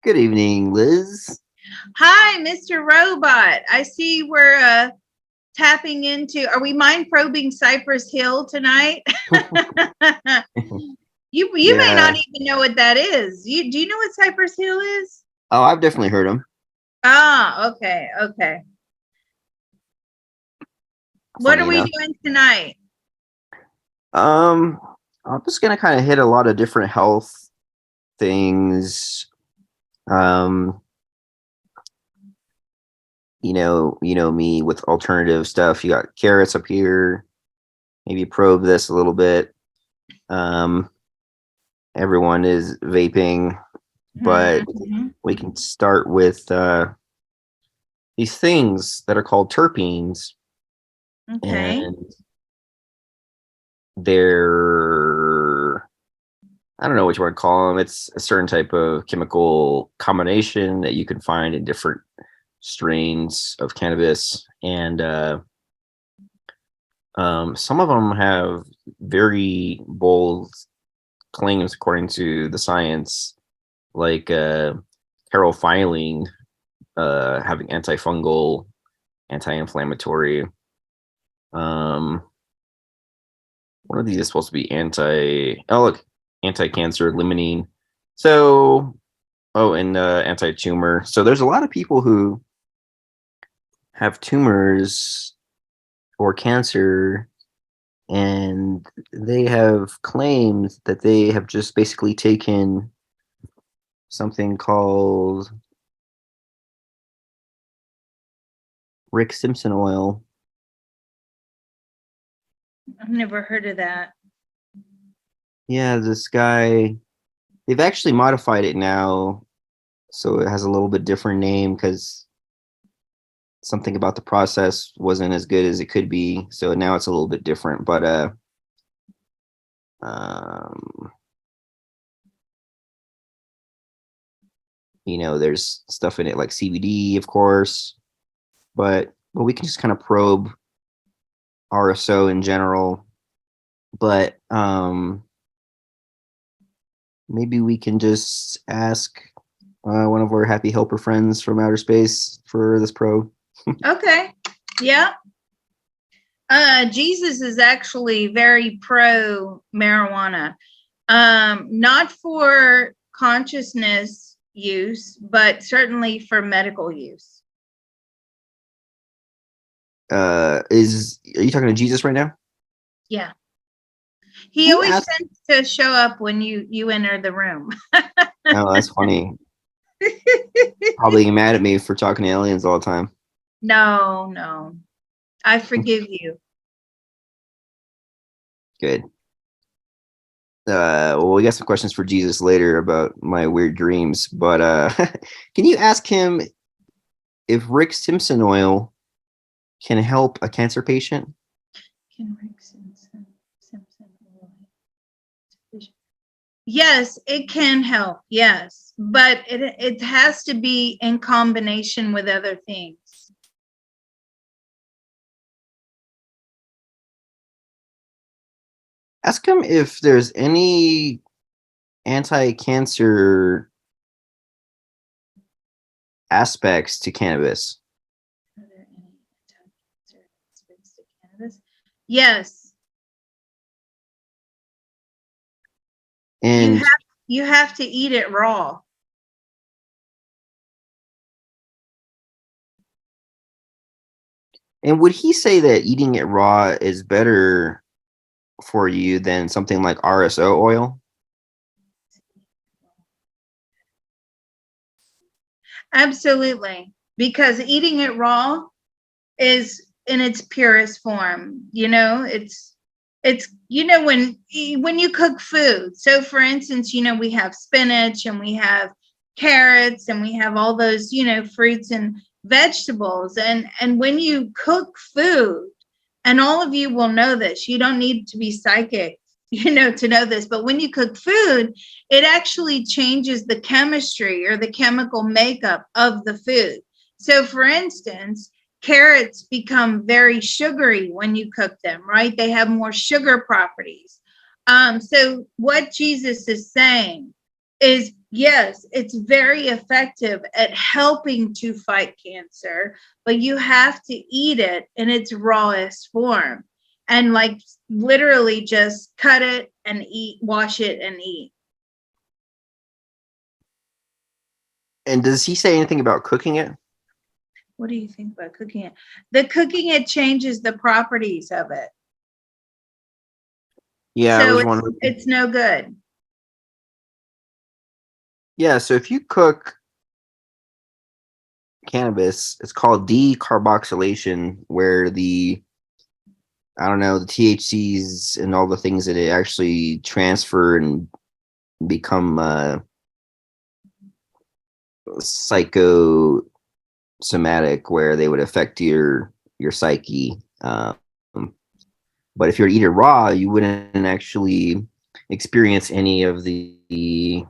Good evening, Liz. Hi, Mr. Robot. I see we're tapping into. Are we mind probing Cypress Hill tonight? You may not Yeah. even know what that is. Do you know what Cypress Hill is? Oh, I've definitely heard him. Okay, okay. What Funny are we enough. doing tonight? Um, I'm just gonna kind of hit a lot of different health things. Um, you know me with alternative stuff. You got carrots up here. Maybe probe this a little bit. Um, Everyone is vaping, but Mm-hmm. we can start with these things that are called terpenes, Okay. and they're I don't know what you want to call them. It's a certain type of chemical combination that you can find in different strains of cannabis, and some of them have very bold claims according to the science, like carophylline having antifungal, anti-inflammatory. Um, One of these is supposed to be anti-cancer, limonene. So, and anti-tumor. So there's a lot of people who have tumors or cancer, and they have claimed that they have just basically taken something called Rick Simpson oil. I've never heard of that. Yeah, this guy, they've actually modified it now, so it has a little bit different name because something about the process wasn't as good as it could be. So now it's a little bit different. But um, there's stuff in it like CBD, of course, but we can just kind of probe RSO in general. But maybe we can just ask one of our happy helper friends from outer space for this probe. Okay. Yeah. Jesus is actually very pro marijuana. Not for consciousness use, but certainly for medical use. Are you talking to Jesus right now? Yeah. He Can you always ask? tends to show up when you enter the room. Oh, that's funny. Probably mad at me for talking to aliens all the time. No, no. I forgive you. Good. Well, we got some questions for Jesus later about my weird dreams, but can you ask him if Rick Simpson oil can help a cancer patient? Can Rick Simpson Yes, it can help. Yes, but it has to be in combination with other things. Ask him if there's any anti-cancer aspects to cannabis. Are there any anti-cancer aspects to cannabis? Yes, you And have you have to eat it raw. and would he say that eating it raw is better for you than something like RSO oil? Absolutely, because eating it raw is in its purest form. It's when you cook food. So for instance, we have spinach and we have carrots and we have all those, fruits and vegetables. And when you cook food, and all of you will know this, you don't need to be psychic, to know this, but when you cook food, it actually changes the chemistry or the chemical makeup of the food. So for instance, carrots become very sugary when you cook them, right? They have more sugar properties. So what Jesus is saying is, yes, it's very effective at helping to fight cancer, but you have to eat it in its rawest form and like literally just cut it and eat, wash it and eat. And does he say anything about cooking it? What do you think about cooking it? The cooking it changes the properties of it. Yeah, I So was wondering. it's no good. Yeah, so if you cook cannabis, it's called decarboxylation, where I don't know, the THCs and all the things that it actually transfer and become psychosomatic, where they would affect your psyche. But if you were to eat it raw, you wouldn't actually experience any of the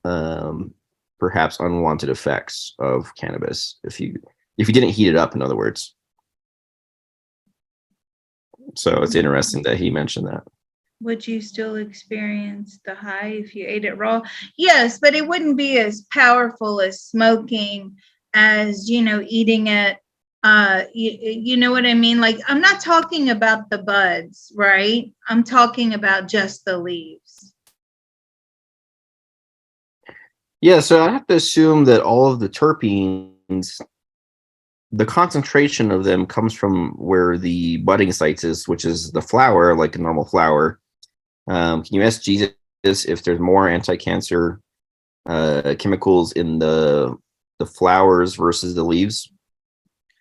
um, perhaps unwanted effects of cannabis if you didn't heat it up. In other words, so it's interesting that he mentioned that. Would you still experience the high if you ate it raw? Yes, but it wouldn't be as powerful as smoking, as eating it. You know what I mean? Like, I'm not talking about the buds, right? I'm talking about just the leaves. Yeah, so I have to assume that all of the terpenes, the concentration of them comes from where the budding sites is, which is the flower, like a normal flower. Can you ask Jesus if there's more anti-cancer chemicals in the flowers versus the leaves?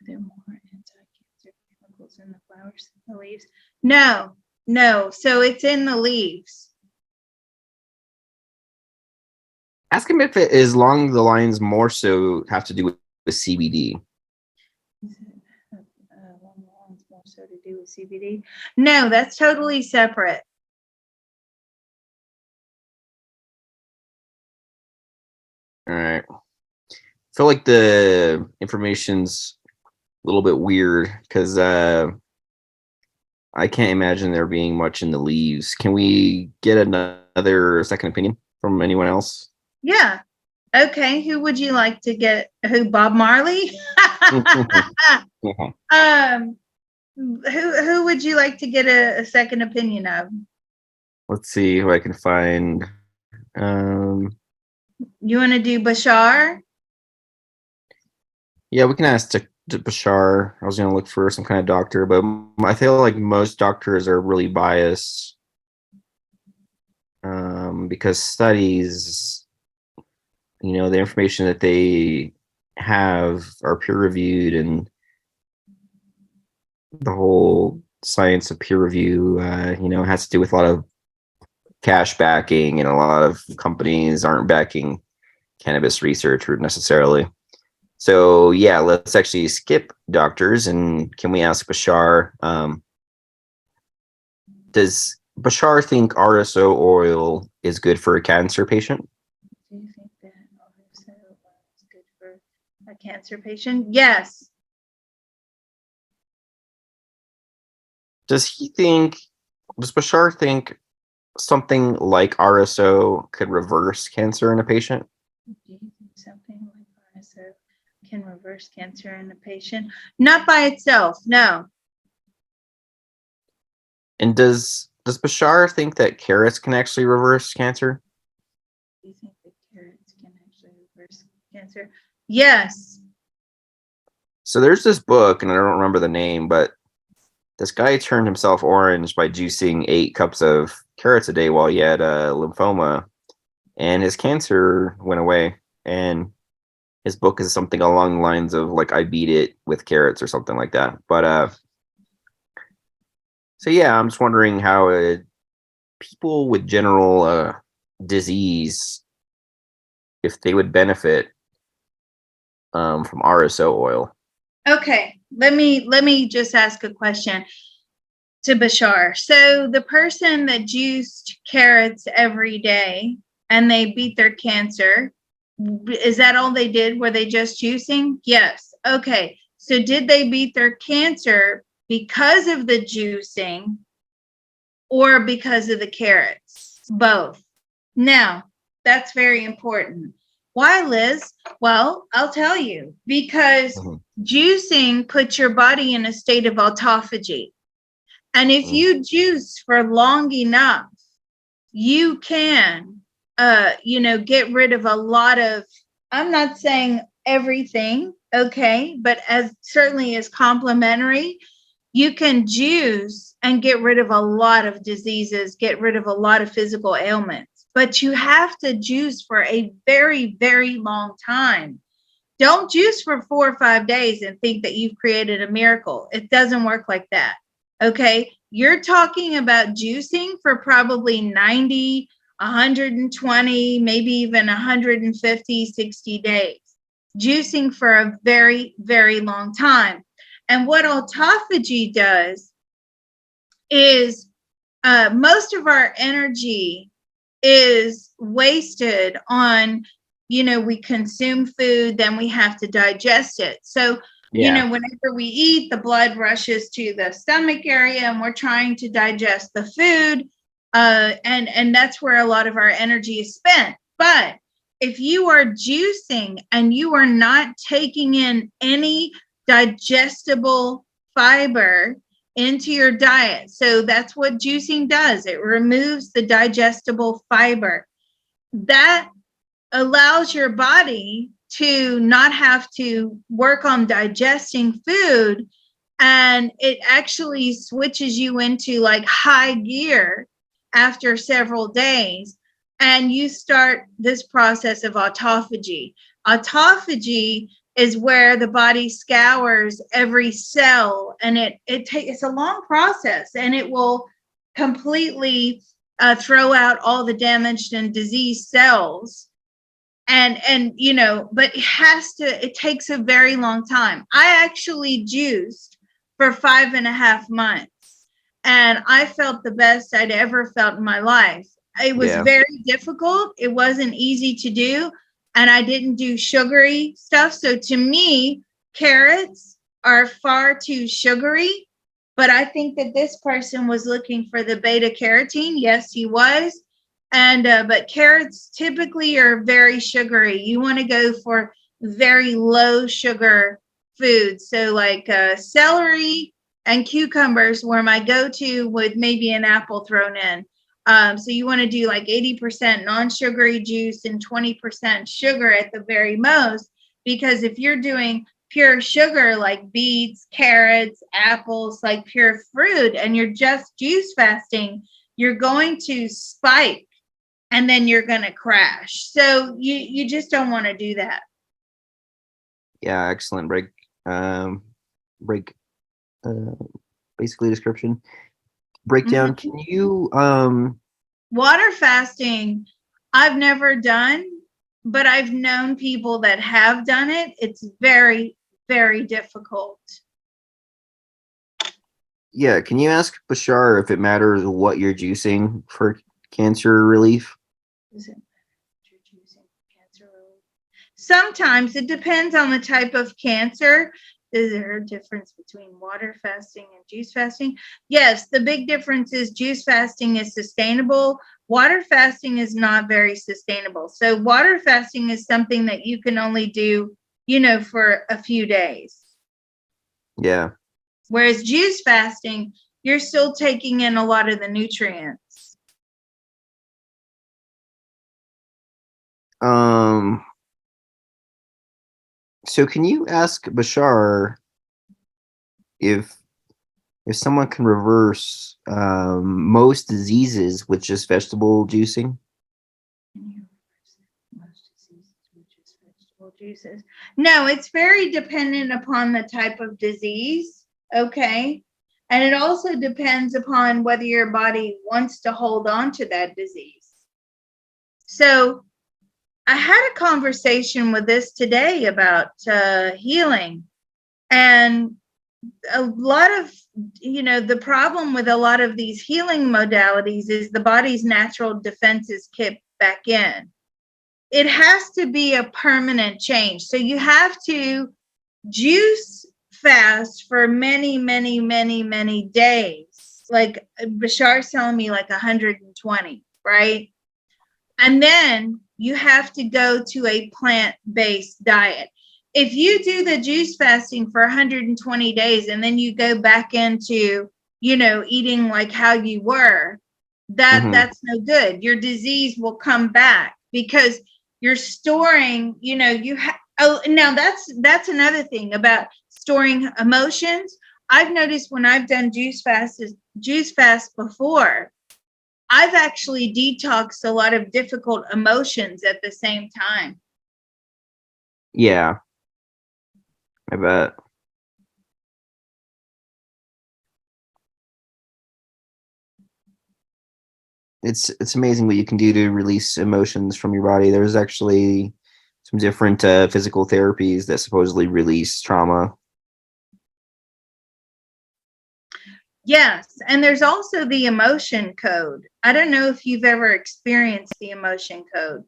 Are there more anti-cancer chemicals in the flowers than the leaves? No, no. So it's in the leaves. Ask him if it is along the lines more so have to do with CBD. More so to do with CBD? No, that's totally separate. All right. I feel like the information's a little bit weird because I can't imagine there being much in the leaves. Can we get another second opinion from anyone else? Yeah. Okay. Who would you like to get? Who? Bob Marley? um. Who would you like to get a second opinion of? Let's see who I can find. Um, You want to do Bashar? yeah, we can ask to Bashar. I was going to look for some kind of doctor, but I feel like most doctors are really biased because studies, the information that they have are peer reviewed, and the whole science of peer review, has to do with a lot of cash backing, and a lot of companies aren't backing cannabis research necessarily. So yeah, let's actually skip doctors, and can we ask Bashar? Does Bashar think RSO oil is good for a cancer patient? Do you think that RSO is good for a cancer patient? Yes. Does Bashar think something like RSO could reverse cancer in a patient? Do you think something like RSO can reverse cancer in a patient? Not by itself, no. And does Bashar think that carrots can actually reverse cancer? Do you think that carrots can actually reverse cancer? Yes. So there's this book, and I don't remember the name, but this guy turned himself orange by juicing 8 cups of carrots a day while he had lymphoma, and his cancer went away. And his book is something along the lines of like I beat it with carrots or something like that. But so yeah, I'm just wondering how people with general disease, if they would benefit from RSO oil. Okay. Let me just ask a question to Bashar. So the person that juiced carrots every day and they beat their cancer, is that all they did? Were they just juicing? Yes. Okay. So did they beat their cancer because of the juicing or because of the carrots? Both. Now, That's very important. Why, Liz? Well, I'll tell you, because Mhm. juicing puts your body in a state of autophagy. And if Mm. you juice for long enough, you can, get rid of a lot of, I'm not saying everything, okay, but as certainly as complementary, you can juice and get rid of a lot of diseases, get rid of a lot of physical ailments. But you have to juice for a very, very long time. Don't juice for 4 or 5 days and think that you've created a miracle. It doesn't work like that. Okay. You're talking about juicing for probably 90, 120, maybe even 150, 60 days. Juicing for a very, very long time. And what autophagy does is most of our energy is wasted on, we consume food, then we have to digest it. So, Yeah. whenever we eat, the blood rushes to the stomach area and we're trying to digest the food. And that's where a lot of our energy is spent. But if you are juicing and you are not taking in any digestible fiber into your diet. So that's what juicing does. It removes the digestible fiber. That allows your body to not have to work on digesting food. And it actually switches you into like high gear after several days. And you start this process of autophagy. Autophagy is where the body scours every cell, and it's a long process, and it will completely throw out all the damaged and diseased cells. But it takes a very long time. I actually juiced for 5.5 months, and I felt the best I'd ever felt in my life. It was Yeah. very difficult. It wasn't easy to do, and I didn't do sugary stuff. So to me, carrots are far too sugary. But I think that this person was looking for the beta carotene. Yes, he was. And but carrots typically are very sugary. You want to go for very low sugar foods. So like celery and cucumbers were my go-to, with maybe an apple thrown in. So you want to do like 80% non-sugary juice and 20% sugar at the very most, because if you're doing pure sugar like beets, carrots, apples, like pure fruit, and you're just juice fasting, you're going to spike and then you're going to crash. So you just don't want to do that. Yeah. Excellent break. Uh, basically description breakdown. Mhm. Can you Water fasting, I've never done, but I've known people that have done it. It's very, very difficult. Yeah, can you ask Bashar if it matters what you're juicing for cancer relief? Is it you're choosing cancer relief? Sometimes it depends on the type of cancer. Is there a difference between water fasting and juice fasting? Yes, the big difference is juice fasting is sustainable. Water fasting is not very sustainable. So water fasting is something that you can only do, for a few days. Yeah. Whereas juice fasting, you're still taking in a lot of the nutrients. So can you ask Bashar if someone can reverse most diseases with just vegetable juicing? Juices. No, it's very dependent upon the type of disease. Okay. And it also depends upon whether your body wants to hold on to that disease. So I had a conversation with this today about healing. And a lot of, the problem with a lot of these healing modalities is the body's natural defenses kick back in. It has to be a permanent change. So you have to juice fast for many, many, many, many days. Like Bashar's telling me like 120, right? And then you have to go to a plant-based diet. If you do the juice fasting for 120 days and then you go back into, eating like how you were, Hmm. that's no good. Your disease will come back because you're storing, oh, now that's another thing about storing emotions. I've noticed when I've done juice fast before, I've actually detoxed a lot of difficult emotions at the same time. Yeah, I bet. It's amazing what you can do to release emotions from your body. There's actually some different physical therapies that supposedly release trauma. Yes, and there's also the emotion code. I don't know if you've ever experienced the emotion code.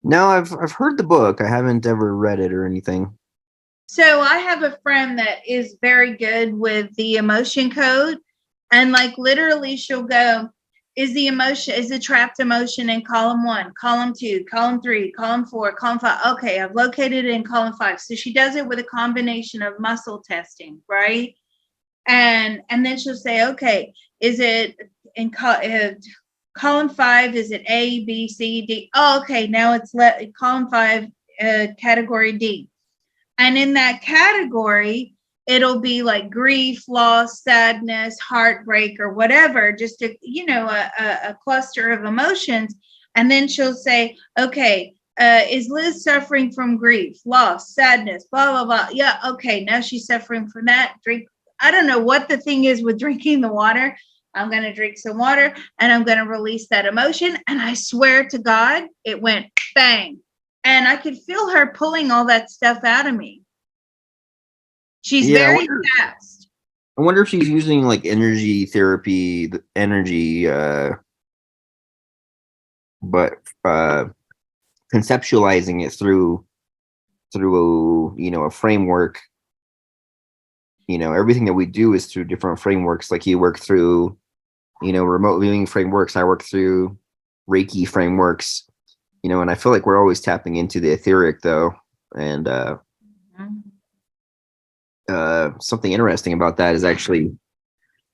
No, I've heard the book. I haven't ever read it or anything. So I have a friend that is very good with the emotion code, and like literally she'll go, is the trapped emotion in column 1, column 2, column 3, column 4, column 5? Okay, I've located it in column 5. So she does it with a combination of muscle testing, right? And then she'll say, okay, is it in column 5? Is it A, B, C, D? Oh, okay, now it's column 5, category D. And in that category, it'll be like grief, loss, sadness, heartbreak, or whatever, just a cluster of emotions. And then she'll say, okay, is Liz suffering from grief, loss, sadness, blah, blah, blah? Yeah, okay, now she's suffering from that. Drink. I don't know what the thing is with drinking the water. I'm going to drink some water and I'm going to release that emotion. And I swear to God, it went bang. And I could feel her pulling all that stuff out of me. She's Yeah, very fast. I wonder if she's using like energy therapy, energy but conceptualizing it through a framework. Everything that we do is through different frameworks. Like you work through remote viewing frameworks. I work through Reiki frameworks. And I feel like we're always tapping into the etheric though. And something interesting about that is actually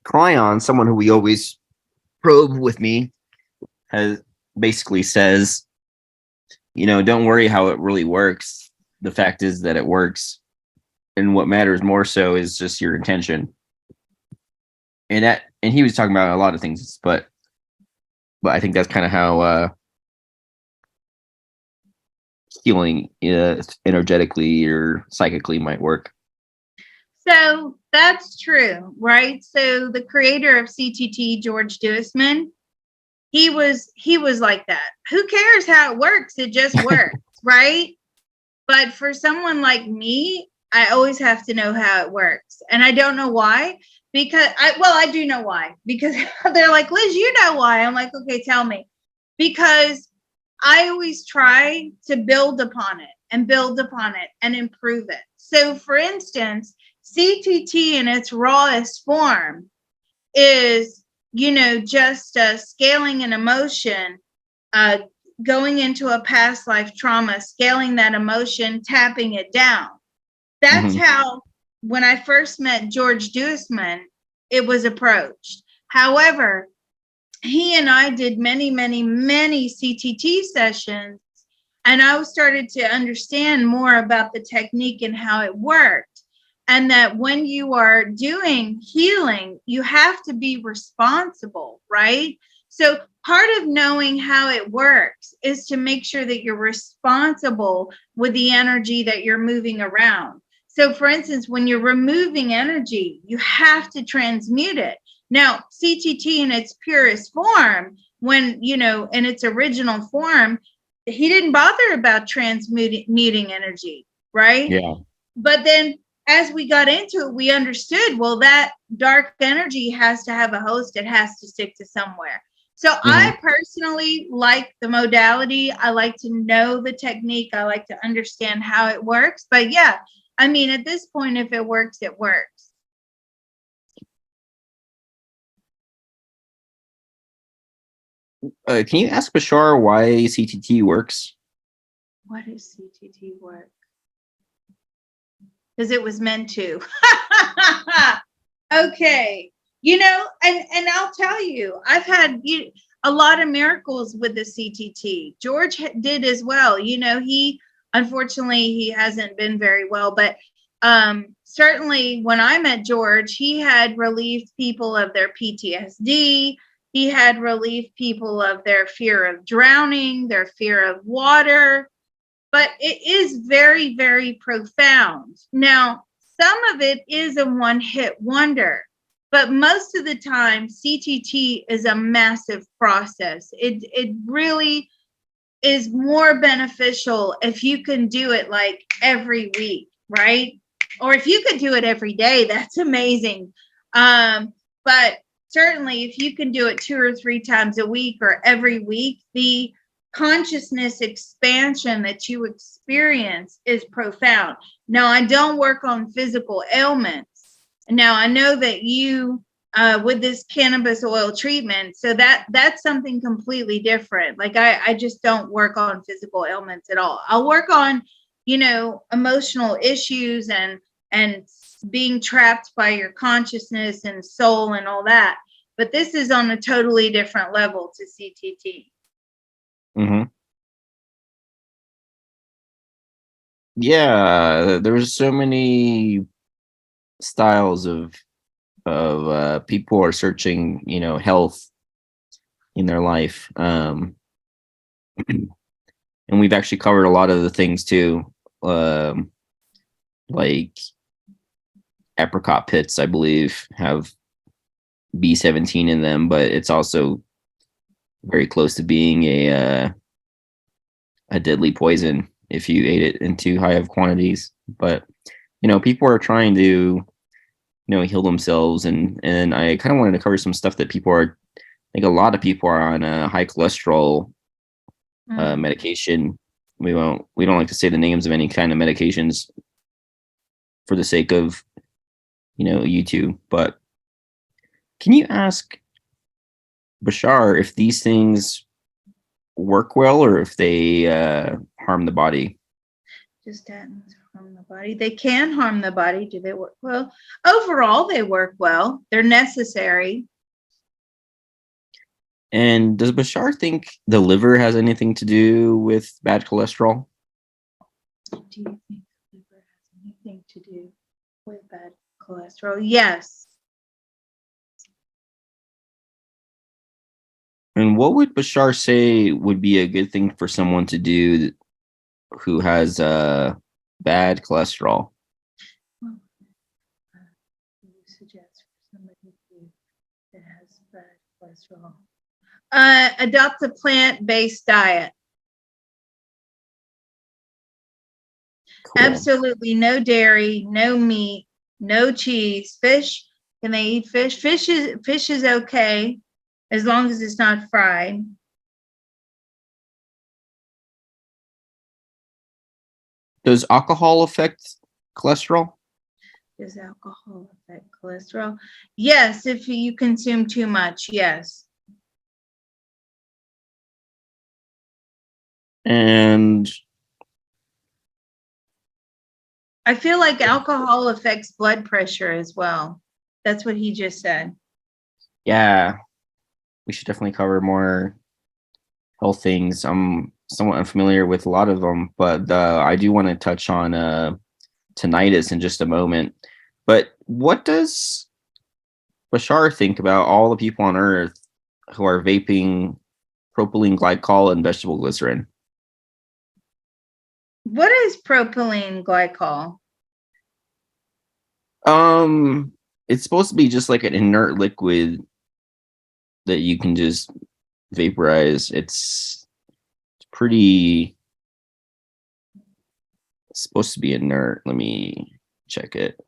Cryon, someone who we always probe with me, has basically says, don't worry how it really works. The fact is that it works. And what matters more so is just your intention. And he was talking about a lot of things, but I think that's kind of how healing energetically or psychically might work. So that's true, right? So the creator of CTT, George Duisman, he was like that. Who cares how it works? It just works, right? But for someone like me, I always have to know how it works. And I don't know why. I do know why. Because they're like, Liz, you know why. I'm like, okay, tell me. Because I always try to build upon it and build upon it and improve it. So, for instance, CTT in its rawest form is, just scaling an emotion, uh, going into a past life trauma, scaling that emotion, tapping it down. That's Mm-hmm. how, when I first met George Duisman, it was approached. However, he and I did many, many, many CTT sessions, and I started to understand more about the technique and how it worked. And that when you are doing healing, you have to be responsible, right? So, part of knowing how it works is to make sure that you're responsible with the energy that you're moving around. So, for instance, when you're removing energy, you have to transmute it. Now, CTT in its purest form, when, in its original form, he didn't bother about transmuting energy, right? Yeah. But then as we got into it, we understood, well, that dark energy has to have a host, it has to stick to somewhere. So Mm-hmm. I personally like the modality. I like to know the technique. I like to understand how it works. But yeah, I mean, at this point, if it works, it works. Can you ask Bashar why CTT works? What is CTT work? Because it was meant to. Okay. And I'll tell you, I've had a lot of miracles with the CTT. George did as well. He unfortunately he hasn't been very well, but certainly when I met George, he had relieved people of their PTSD. He had relieved people of their fear of drowning, their fear of water, but it is very, very profound. Now, some of it is a one hit wonder, but most of the time, CTT is a massive process. It really is more beneficial if you can do it like every week, right? Or if you could do it every day, that's amazing. But certainly, if you can do it 2 or 3 times a week or every week, the consciousness expansion that you experience is profound. Now, I don't work on physical ailments. Now, I know that you with this cannabis oil treatment, so that's something completely different. Like I just don't work on physical ailments at all. I'll work on emotional issues and being trapped by your consciousness and soul and all that, but this is on a totally different level to CTT. Mm-hmm. Yeah, there's so many styles of people are searching, health in their life. And we've actually covered a lot of the things too, like apricot pits, I believe, have B17 in them, but it's also very close to being a deadly poison if you ate it in too high of quantities. But people are trying to heal themselves, and I kind of wanted to cover some stuff that people are. I think a lot of people are on high cholesterol medication. We don't like to say the names of any kind of medications for the sake of YouTube. But can you ask Bashar if these things work well or if they harm the body? Just statins harm the body. They can harm the body. Do they work well? Overall, they work well. They're necessary. And does Bashar think the liver has anything to do with bad cholesterol? Do you think the liver has anything to do with bad cholesterol? Yes. And what would Bashar say would be a good thing for someone to do who has bad cholesterol? Well, you suggest for somebody that has bad cholesterol? Adopt a plant-based diet. Cool. Absolutely no dairy, no meat, no cheese. Fish, can they eat fish? Fish is okay as long as it's not fried. Does alcohol affect cholesterol? Does alcohol affect cholesterol? Yes, if you consume too much, yes. And I feel like alcohol affects blood pressure as well. That's what he just said. yeah, we should definitely cover more health things. I'm somewhat unfamiliar with a lot of them, but I do want to touch on tinnitus in just a moment. But what does Bashar think about all the people on Earth who are vaping propylene glycol and vegetable glycerin? What is propylene glycol? It's supposed to be just like an inert liquid that you can just vaporize. It's pretty it's supposed to be inert. Let me check it.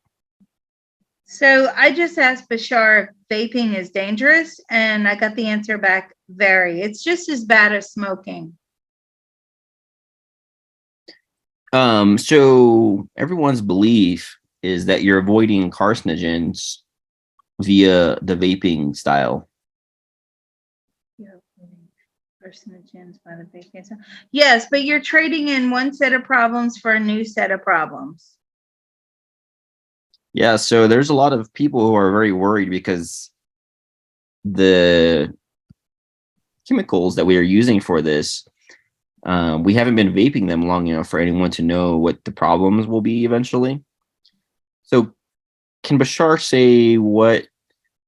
So I just asked Bashar if vaping is dangerous, and I got the answer back, very. It's just as bad as smoking. So everyone's belief is that you're avoiding carcinogens via the vaping style. Yeah. Carcinogens by the big cancer. Yes, but you're trading in one set of problems for a new set of problems. Yeah, so there's a lot of people who are very worried because the chemicals that we are using for this, we haven't been vaping them long enough for anyone to know what the problems will be eventually. So, can Bashar say what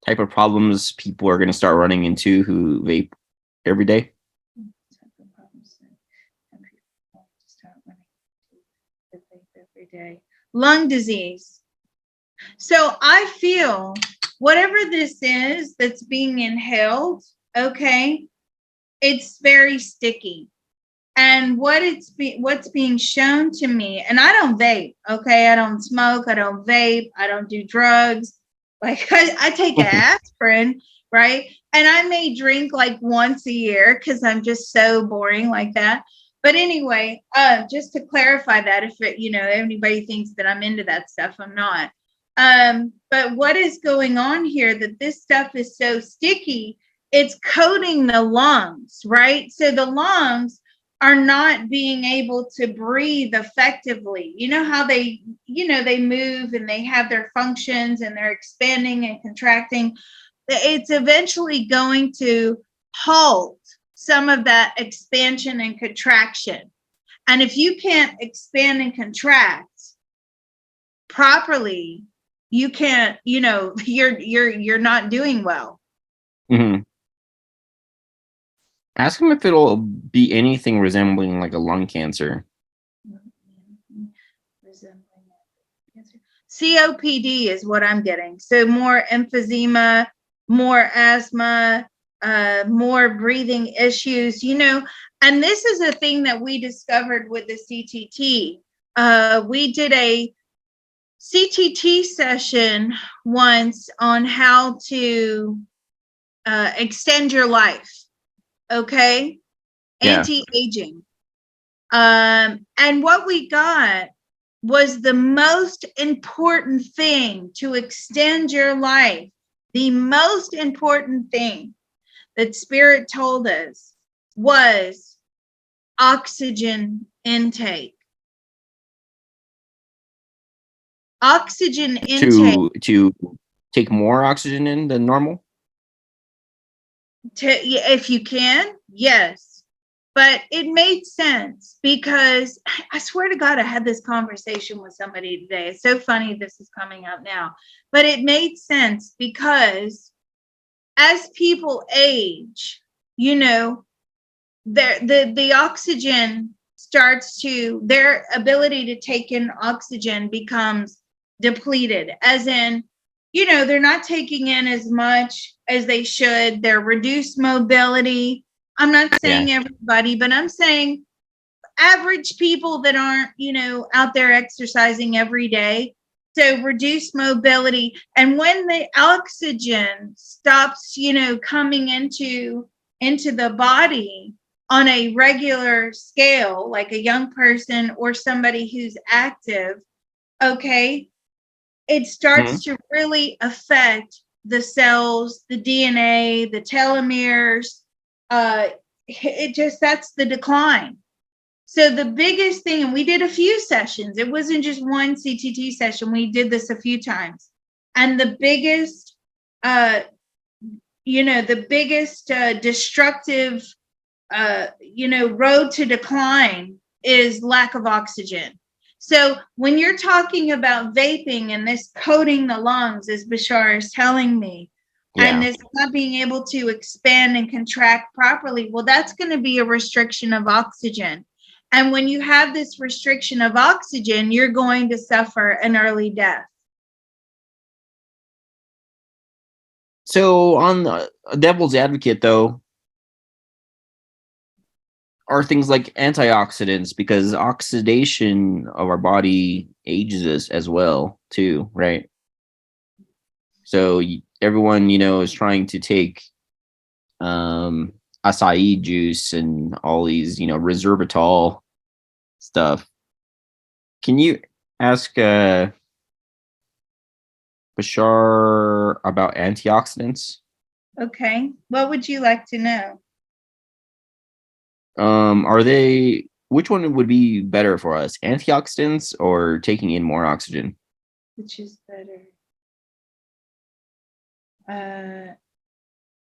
type of problems people are going to start running into who vape every day? Every day. Lung disease. So I feel whatever this is that's being inhaled, okay, it's very sticky. And what's being shown to me, and I don't vape, okay? I don't smoke, I don't vape, I don't do drugs. Like I take an aspirin, right? And I may drink like once a year because I'm just so boring like that. But anyway, just to clarify that, if anybody thinks that I'm into that stuff, I'm not. But what is going on here that this stuff is so sticky, it's coating the lungs, right? So the lungs are not being able to breathe effectively. You know how they move and they have their functions and they're expanding and contracting. It's eventually going to halt some of that expansion and contraction. And if you can't expand and contract properly, you can't, you're not doing well. Mm-hmm. Ask him if it'll be anything resembling like a lung cancer. COPD is what I'm getting. So more emphysema, more asthma, more breathing issues, and this is a thing that we discovered with the CTT. We did a CTT session once on how to extend your life. Okay. Yeah. Anti-aging. And what we got was the most important thing to extend your life. The most important thing that Spirit told us was oxygen intake. Oxygen intake. To take more oxygen in than normal? If you can, yes. But it made sense because I swear to God, I had this conversation with somebody today. It's so funny this is coming out now. But it made sense because as people age, the oxygen starts to, their ability to take in oxygen becomes depleted, as in, they're not taking in as much as they should. They're reduced mobility. I'm not saying everybody, but I'm saying average people that aren't, out there exercising every day. So reduced mobility. And when the oxygen stops, coming into the body on a regular scale, like a young person or somebody who's active, okay, it starts to really affect the cells, the DNA, the telomeres. That's the decline. So the biggest thing, and we did a few sessions, it wasn't just one CTT session. We did this a few times. And the biggest, destructive, road to decline is lack of oxygen. So when you're talking about vaping and this coating the lungs, as Bashar is telling me, and this not being able to expand and contract properly, well, that's going to be a restriction of oxygen. And when you have this restriction of oxygen, you're going to suffer an early death. So on the devil's advocate, though, are things like antioxidants, because oxidation of our body ages us as well, too, right? So everyone, is trying to take acai juice and all these, resveratrol stuff. Can you ask Bashar about antioxidants? Okay. What would you like to know? Are they? Which one would be better for us, antioxidants or taking in more oxygen? Which is better?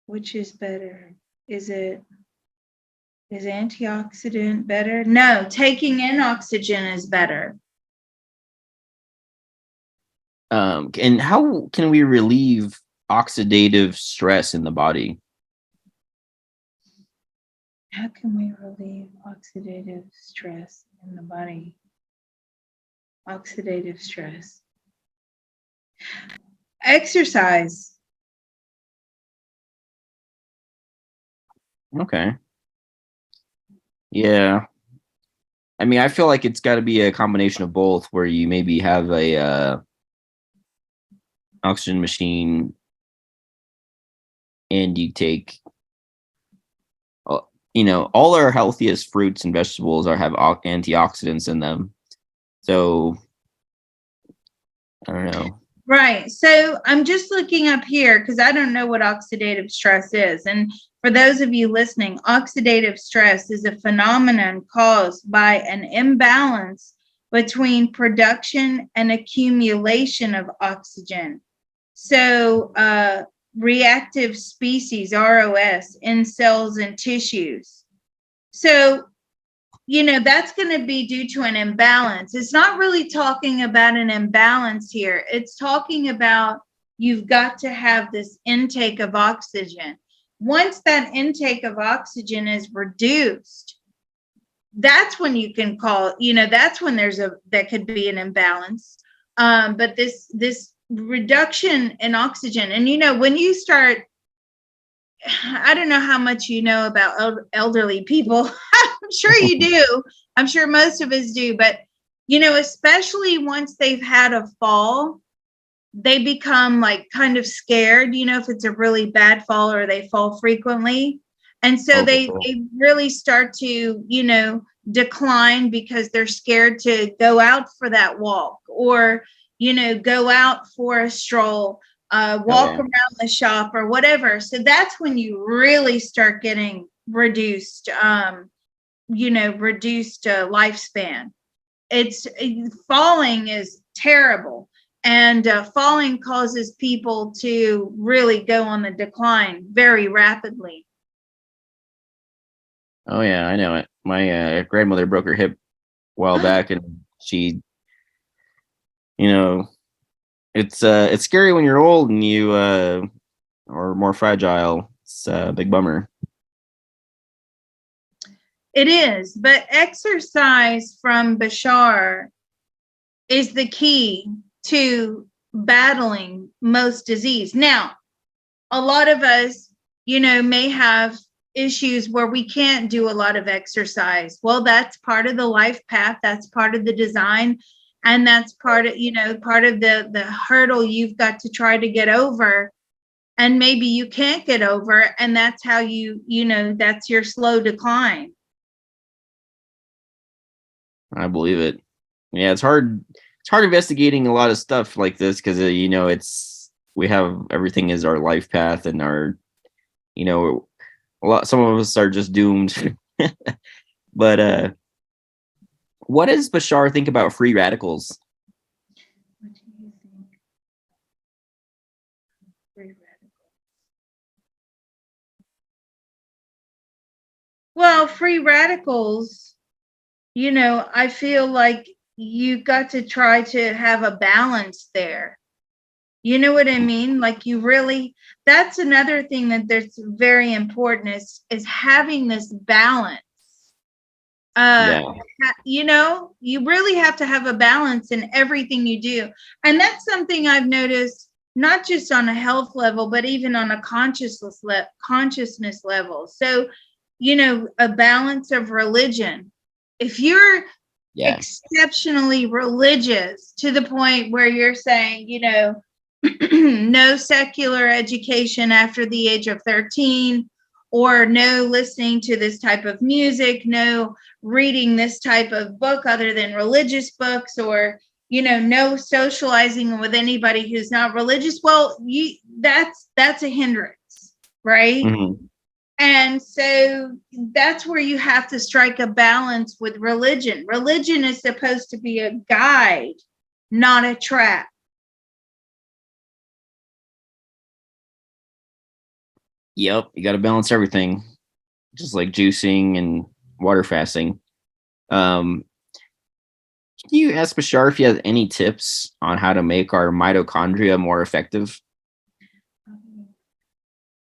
Which is better? Is antioxidant better? No, taking in oxygen is better. And how can we relieve oxidative stress in the body? How can we relieve oxidative stress in the body? Oxidative stress. Exercise. Okay. Yeah. I mean, I feel like it's got to be a combination of both, where you maybe have a oxygen machine and you take, uh, all our healthiest fruits and vegetables have antioxidants in them. So I don't know. Right. So I'm just looking up here because I don't know what oxidative stress is. And for those of you listening, oxidative stress is a phenomenon caused by an imbalance between production and accumulation of oxygen. So, reactive species, ROS, in cells and tissues. So, that's going to be due to an imbalance. It's not really talking about an imbalance here. It's talking about you've got to have this intake of oxygen. Once that intake of oxygen is reduced, that's when you can call, that's when that could be an imbalance. But this reduction in oxygen, and when you start, I don't know how much you know about elderly people. I'm sure you do. I'm sure most of us do. But, especially once they've had a fall, they become like kind of scared, if it's a really bad fall or they fall frequently. And so Oh, for they, sure. they really start to, decline because they're scared to go out for that walk or, go out for a stroll, Oh walk yeah. around the shop or whatever. So that's when you really start getting reduced, reduced lifespan. It's falling is terrible, and falling causes people to really go on the decline very rapidly. Oh yeah, I know it. My grandmother broke her hip a while back, and she, you know, it's scary when you're old and you are more fragile. It's a big bummer. It is, but exercise from Bashar is the key to battling most disease. Now, a lot of us, may have issues where we can't do a lot of exercise. Well, that's part of the life path, that's part of the design, and that's part of, part of the hurdle you've got to try to get over. And maybe you can't get over, and that's how that's your slow decline. I believe it. Yeah, it's hard. It's hard investigating a lot of stuff like this because it's we have everything is our life path and our you know a lot. Some of us are just doomed. But what does Bashar think about free radicals? What do you think? Free radicals. Well, free radicals, I feel like you got to try to have a balance there. You know what I mean? Like you really, that's another thing that's very important is having this balance. Uh, Yeah, you really have to have a balance in everything you do. And that's something I've noticed not just on a health level, but even on a consciousness level. So, a balance of religion. If you're yeah. exceptionally religious to the point where you're saying, no secular education after the age of 13, or no listening to this type of music, no reading this type of book other than religious books, or no socializing with anybody who's not religious. Well, that's a hindrance, right? Hmm. And so that's where you have to strike a balance with religion. Religion is supposed to be a guide, not a trap. Yep, you got to balance everything, just like juicing and water fasting. Um, can you ask Bashar if he has any tips on how to make our mitochondria more effective?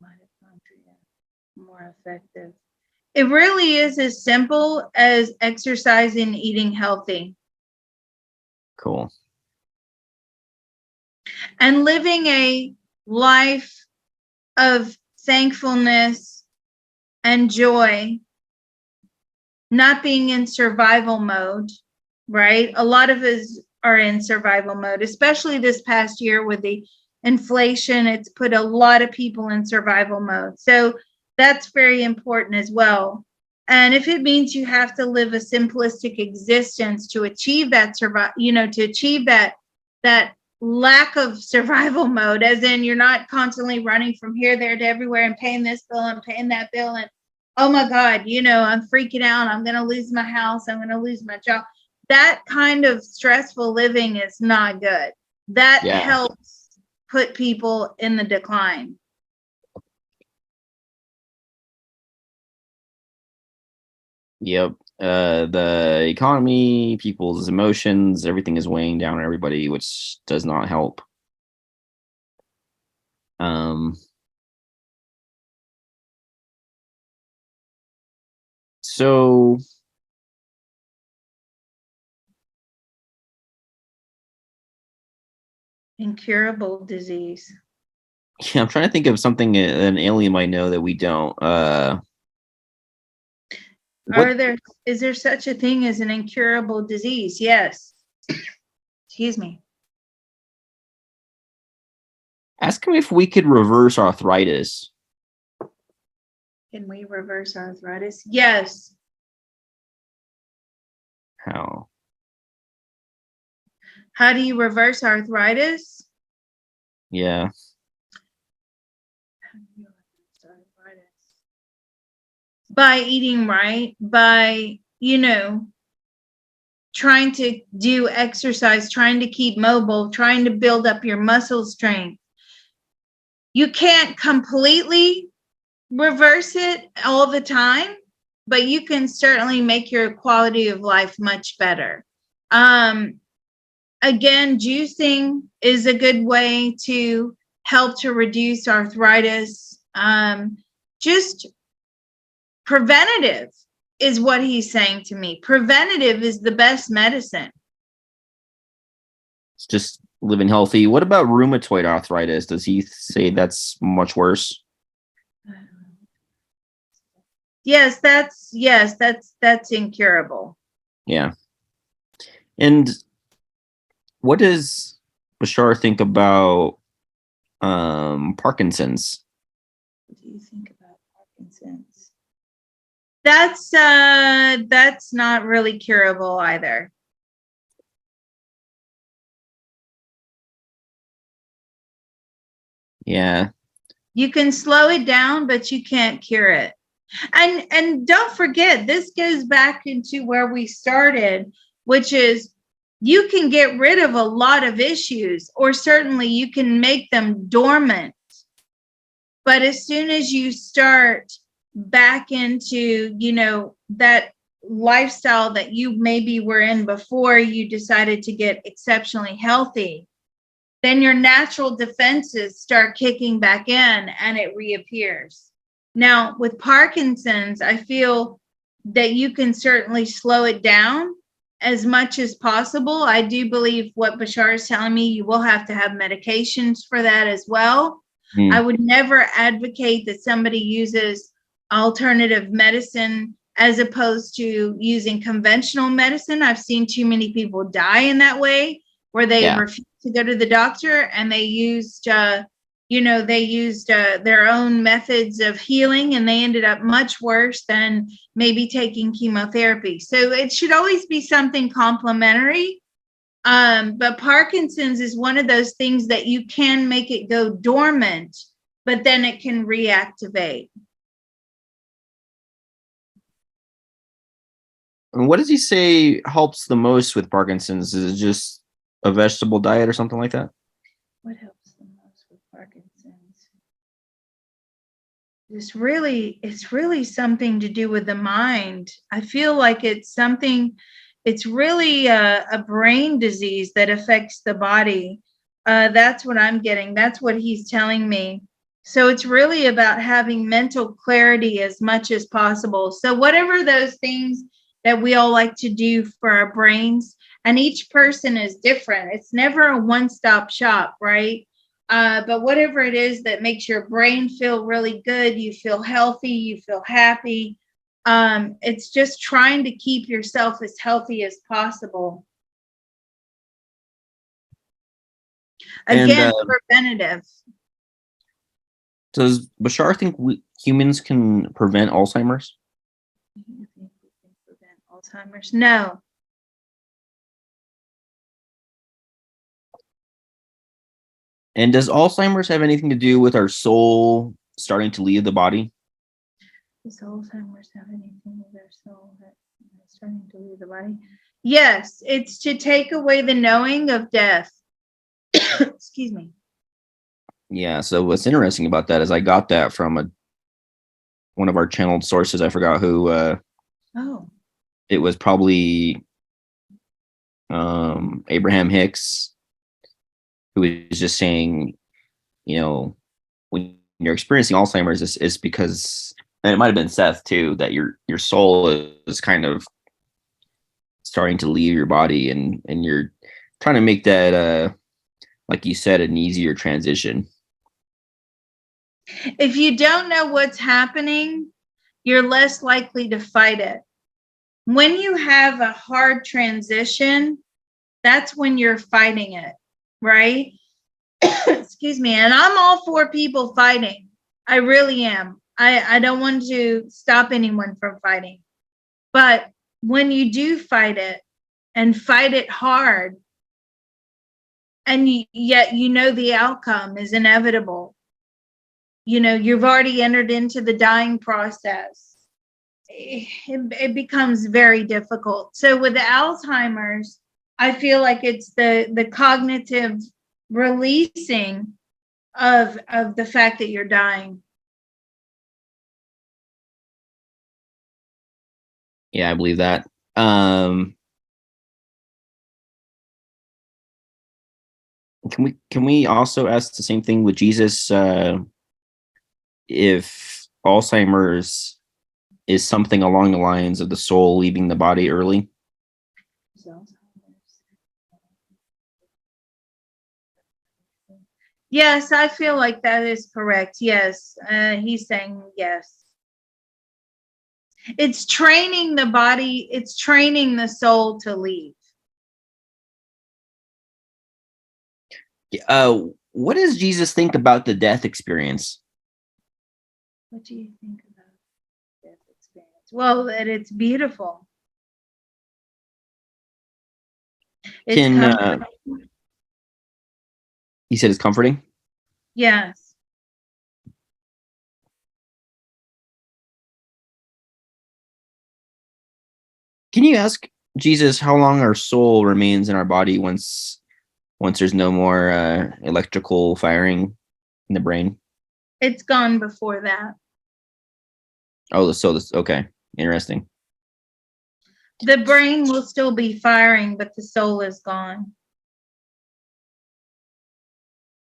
Mitochondria more effective. It really is as simple as exercising and eating healthy Cool. and living a life of thankfulness and joy, not being in survival mode, right? A lot of us are in survival mode, especially this past year with the inflation. It's put a lot of people in survival mode. So that's very important as well. And if it means you have to live a simplistic existence to achieve that to achieve that lack of survival mode, as in you're not constantly running from here, there to everywhere and paying this bill and paying that bill and oh my God, I'm freaking out. I'm going to lose my house. I'm going to lose my job. That kind of stressful living is not good. That Yeah. helps put people in the decline. Yep. The economy, people's emotions, everything is weighing down on everybody, which does not help. Um, so Incurable disease. yeah, I'm trying to think of something an alien might know that we don't. What? Is there such a thing as an incurable disease? Yes. Excuse me. Ask him if we could reverse arthritis. Can we reverse arthritis? Yes. How? How do you reverse arthritis? Yeah. By eating right, by, trying to do exercise, trying to keep mobile, trying to build up your muscle strength. You can't completely reverse it all the time, but you can certainly make your quality of life much better. Again, juicing is a good way to help to reduce arthritis. Just preventative is what he's saying to me. Preventative is the best medicine. It's just living healthy. What about rheumatoid arthritis? Does he say that's much worse? Yes, that's incurable. Yeah. And what does Bashar think about Parkinson's? What do you think about Parkinson's? That's not really curable either. Yeah. You can slow it down, but you can't cure it. And don't forget, this goes back into where we started, which is you can get rid of a lot of issues, or certainly you can make them dormant. But as soon as you start back into, that lifestyle that you maybe were in before you decided to get exceptionally healthy, then your natural defenses start kicking back in and it reappears. Now, with Parkinson's, I feel that you can certainly slow it down as much as possible. I do believe what Bashar is telling me, you will have to have medications for that as well. I would never advocate that somebody uses alternative medicine as opposed to using conventional medicine. I've seen too many people die in that way, where they refused to go to the doctor and they used their own methods of healing, and they ended up much worse than maybe taking chemotherapy. So it should always be something complementary. But Parkinson's is one of those things that you can make it go dormant, but then it can reactivate. And what does he say helps the most with Parkinson's? Is it just a vegetable diet or something like that? What helps the most with Parkinson's? It's really something to do with the mind. I feel like it's really a brain disease that affects the body. That's what I'm getting. That's what he's telling me. So it's really about having mental clarity as much as possible. So whatever those things that we all like to do for our brains, and each person is different. It's never a one-stop shop, right? But whatever it is that makes your brain feel really good, you feel healthy, you feel happy. It's just trying to keep yourself as healthy as possible. And Again, preventative. does Bashar think humans can prevent Alzheimer's? You think we can prevent Alzheimer's? No. And does Alzheimer's have anything to do with our soul starting to leave the body? Does Alzheimer's have anything with our soul that's starting to leave the body? Yes, it's to take away the knowing of death. Excuse me. Yeah. So what's interesting about that is I got that from one of our channeled sources. I forgot who. Oh, It was probably Abraham Hicks, who was just saying, when you're experiencing Alzheimer's, it's because, and it might have been Seth too, that your soul is kind of starting to leave your body, and you're trying to make that, like you said, an easier transition. if you don't know what's happening, you're less likely to fight it. When you have a hard transition, that's when you're fighting it, right? Excuse me. And I'm all for people fighting. I really am. I don't want to stop anyone from fighting. But when you do fight it and fight it hard, and yet you know the outcome is inevitable, you've already entered into the dying process, it becomes very difficult. So with Alzheimer's, I feel like it's the cognitive releasing of the fact that you're dying. Yeah, I believe that. Um, can we also ask the same thing with Jesus? If Alzheimer's is something along the lines of the soul leaving the body early? Yes, I feel like that is correct. Yes, he's saying yes. It's training the body, it's training the soul to leave. What does Jesus think about the death experience? What do you think about death experience? Well, that it's beautiful. It's Can comforting. He said it's comforting? Yes. Can you ask Jesus how long our soul remains in our body once there's no more electrical firing in the brain? It's gone before that. Oh, so this okay, interesting. The brain will still be firing, but the soul is gone.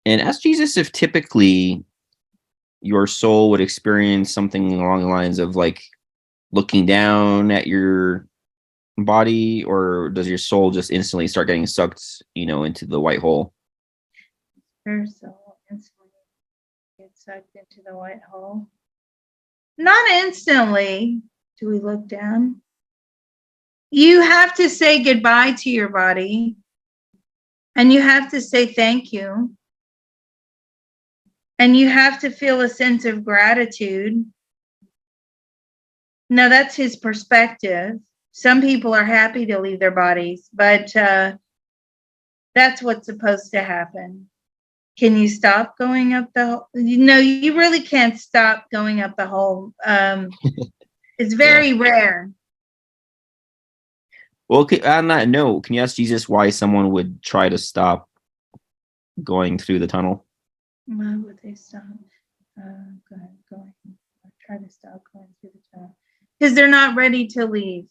And ask Jesus if typically your soul would experience something along the lines of like looking down at your body, or does your soul just instantly start getting sucked, into the white hole? Her soul instantly gets sucked into the white hole. Not instantly. Do we look down? You have to say goodbye to your body, and you have to say thank you. And you have to feel a sense of gratitude. Now, that's his perspective. Some people are happy to leave their bodies, but that's what's supposed to happen. Can you stop going up the hole? No, you really can't stop going up the hole. It's Yeah. very rare. Well, on that note, can you ask Jesus why someone would try to stop going through the tunnel? Why would they stop? Going. Try to stop going through the tunnel. Because they're not ready to leave.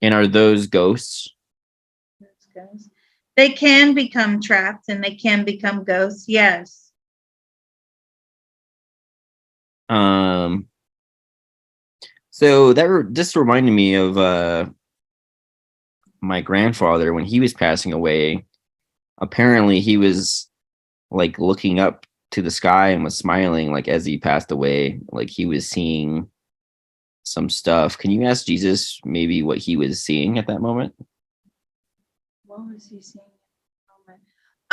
And are those ghosts? They can become trapped and they can become ghosts. Yes. So that just reminded me of my grandfather when he was passing away. Apparently, he was like looking up to the sky and was smiling like as he passed away, like he was seeing some stuff. Can you ask Jesus maybe what he was seeing at that moment? What was he seeing?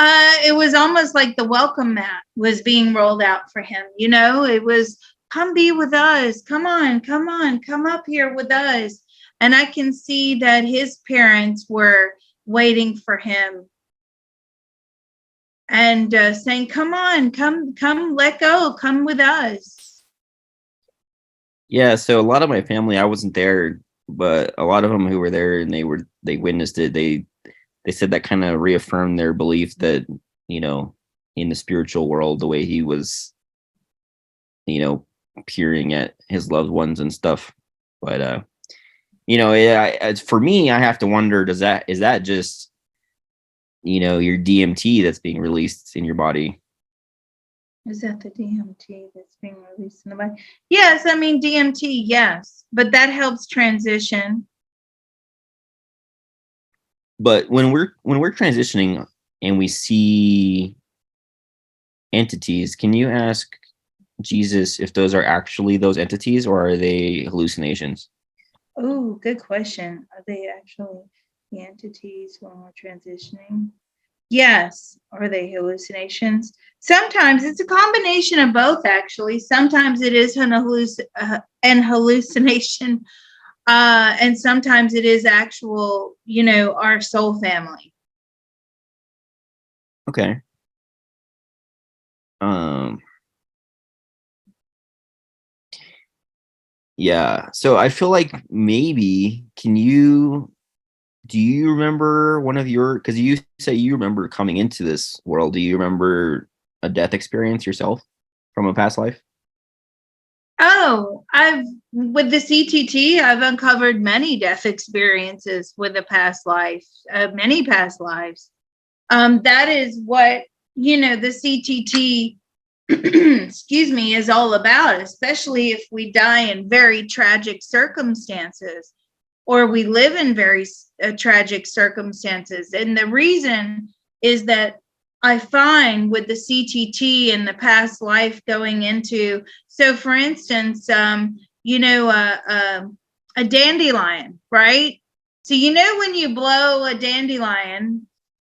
It was almost like the welcome mat was being rolled out for him. You know, it was, come be with us. Come on, come up here with us. And I can see that his parents were waiting for him and saying, come on, come, let go, come with us. Yeah, so a lot of my family, I wasn't there, but a lot of them who were there and they witnessed it, they said that kind of reaffirmed their belief that, you know, in the spiritual world, the way he was, you know, peering at his loved ones and stuff. But yeah, for me, I have to wonder, is that just, you know, your DMT that's being released in your body? Is that the DMT that's being released in the body? Yes, I mean DMT, yes, but that helps transition. But when we're transitioning and we see entities, can you ask Jesus if those are actually those entities or are they hallucinations? Oh, good question. Are they actually the entities when we're transitioning? Yes. Are they hallucinations? Sometimes it's a combination of both, actually. Sometimes it is an hallucination, and sometimes it is actual, you know, our soul family. Okay. Um, yeah. So I feel like maybe do you remember one of your, because you say you remember coming into this world, do you remember a death experience yourself from a past life? Oh, I've with the CTT, I've uncovered many death experiences with a past life, many past lives. That is what, you know, the CTT, excuse me, is all about, especially if we die in very tragic circumstances or we live in very tragic circumstances. And the reason is that I find with the CTT and the past life going into, so for instance, you know, a dandelion, right? So, you know, when you blow a dandelion,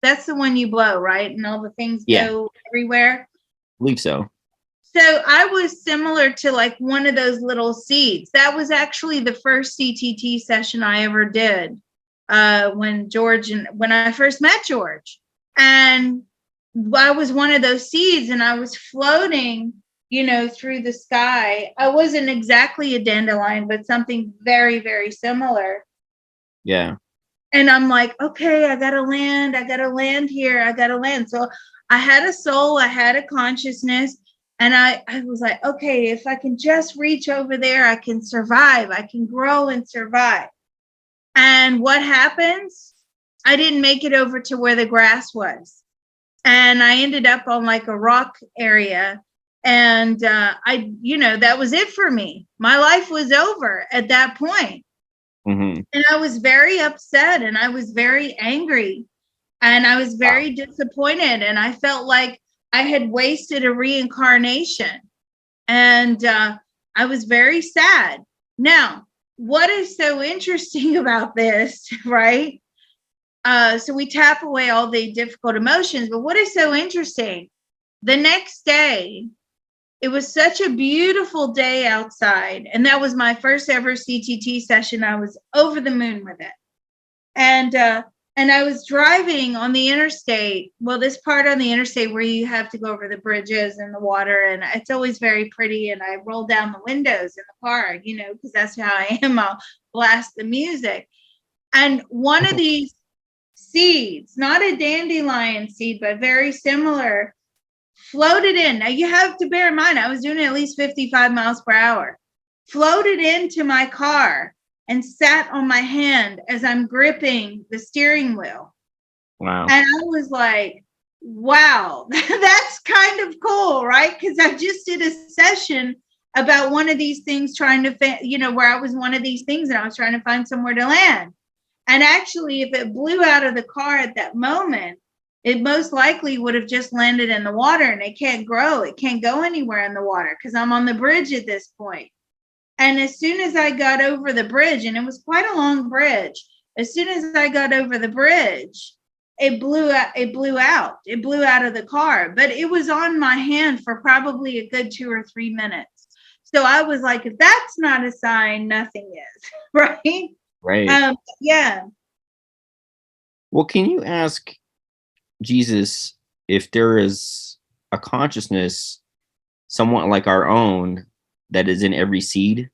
that's the one you blow, right? And all the things Yeah, I go everywhere. believe so. So I was similar to like one of those little seeds. That was actually the first CTT session I ever did when I first met George. And I was one of those seeds and I was floating, you know, through the sky. I wasn't exactly a dandelion, but something very, very similar. Yeah. And I'm like, okay, I gotta land here, I gotta land. So I had a soul, I had a consciousness, and I was like, okay, if I can just reach over there, I can survive, I can grow and survive. And what happens? I didn't make it over to where the grass was. And I ended up on like a rock area. And you know, that was it for me. My life was over at that point. Mm-hmm. And I was very upset and I was very angry and I was Wow. very disappointed. And I felt like I had wasted a reincarnation. And I was very sad. Now, what is so interesting about this, right? So we tap away all the difficult emotions. But what is so interesting? The next day, it was such a beautiful day outside. And that was my first ever CTT session. I was over the moon with it. And I was driving on the interstate. Well, this part on the interstate where you have to go over the bridges and the water, and it's always very pretty. And I roll down the windows in the car, you know, because that's how I am. I'll blast the music. And one of these seeds, not a dandelion seed, but very similar, floated in. Now you have to bear in mind, I was doing at least 55 miles per hour, floated into my car and sat on my hand as I'm gripping the steering wheel. Wow. And I was like, wow, that's kind of cool, right? Because I just did a session about one of these things, trying to, where I was one of these things and I was trying to find somewhere to land. And actually, if it blew out of the car at that moment, it most likely would have just landed in the water, and it can't grow. It can't go anywhere in the water because I'm on the bridge at this point. And as soon as I got over the bridge, and it was quite a long bridge, as soon as I got over the bridge, it blew out. It blew out of the car, but it was on my hand for probably a good 2 or 3 minutes. So I was like, if that's not a sign, nothing is, right? Right. Yeah. Well, can you ask Jesus if there is a consciousness somewhat like our own that is in every seed?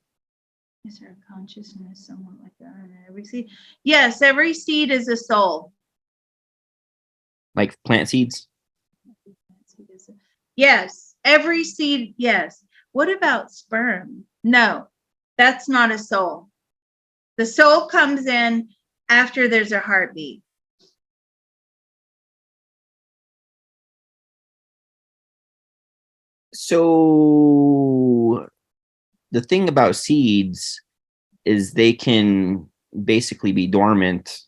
Is there a consciousness somewhat like that in every seed? Yes, every seed is a soul. Like plant seeds? Yes, every seed, yes. What about sperm? No, that's not a soul. The soul comes in after there's a heartbeat. So the thing about seeds is they can basically be dormant.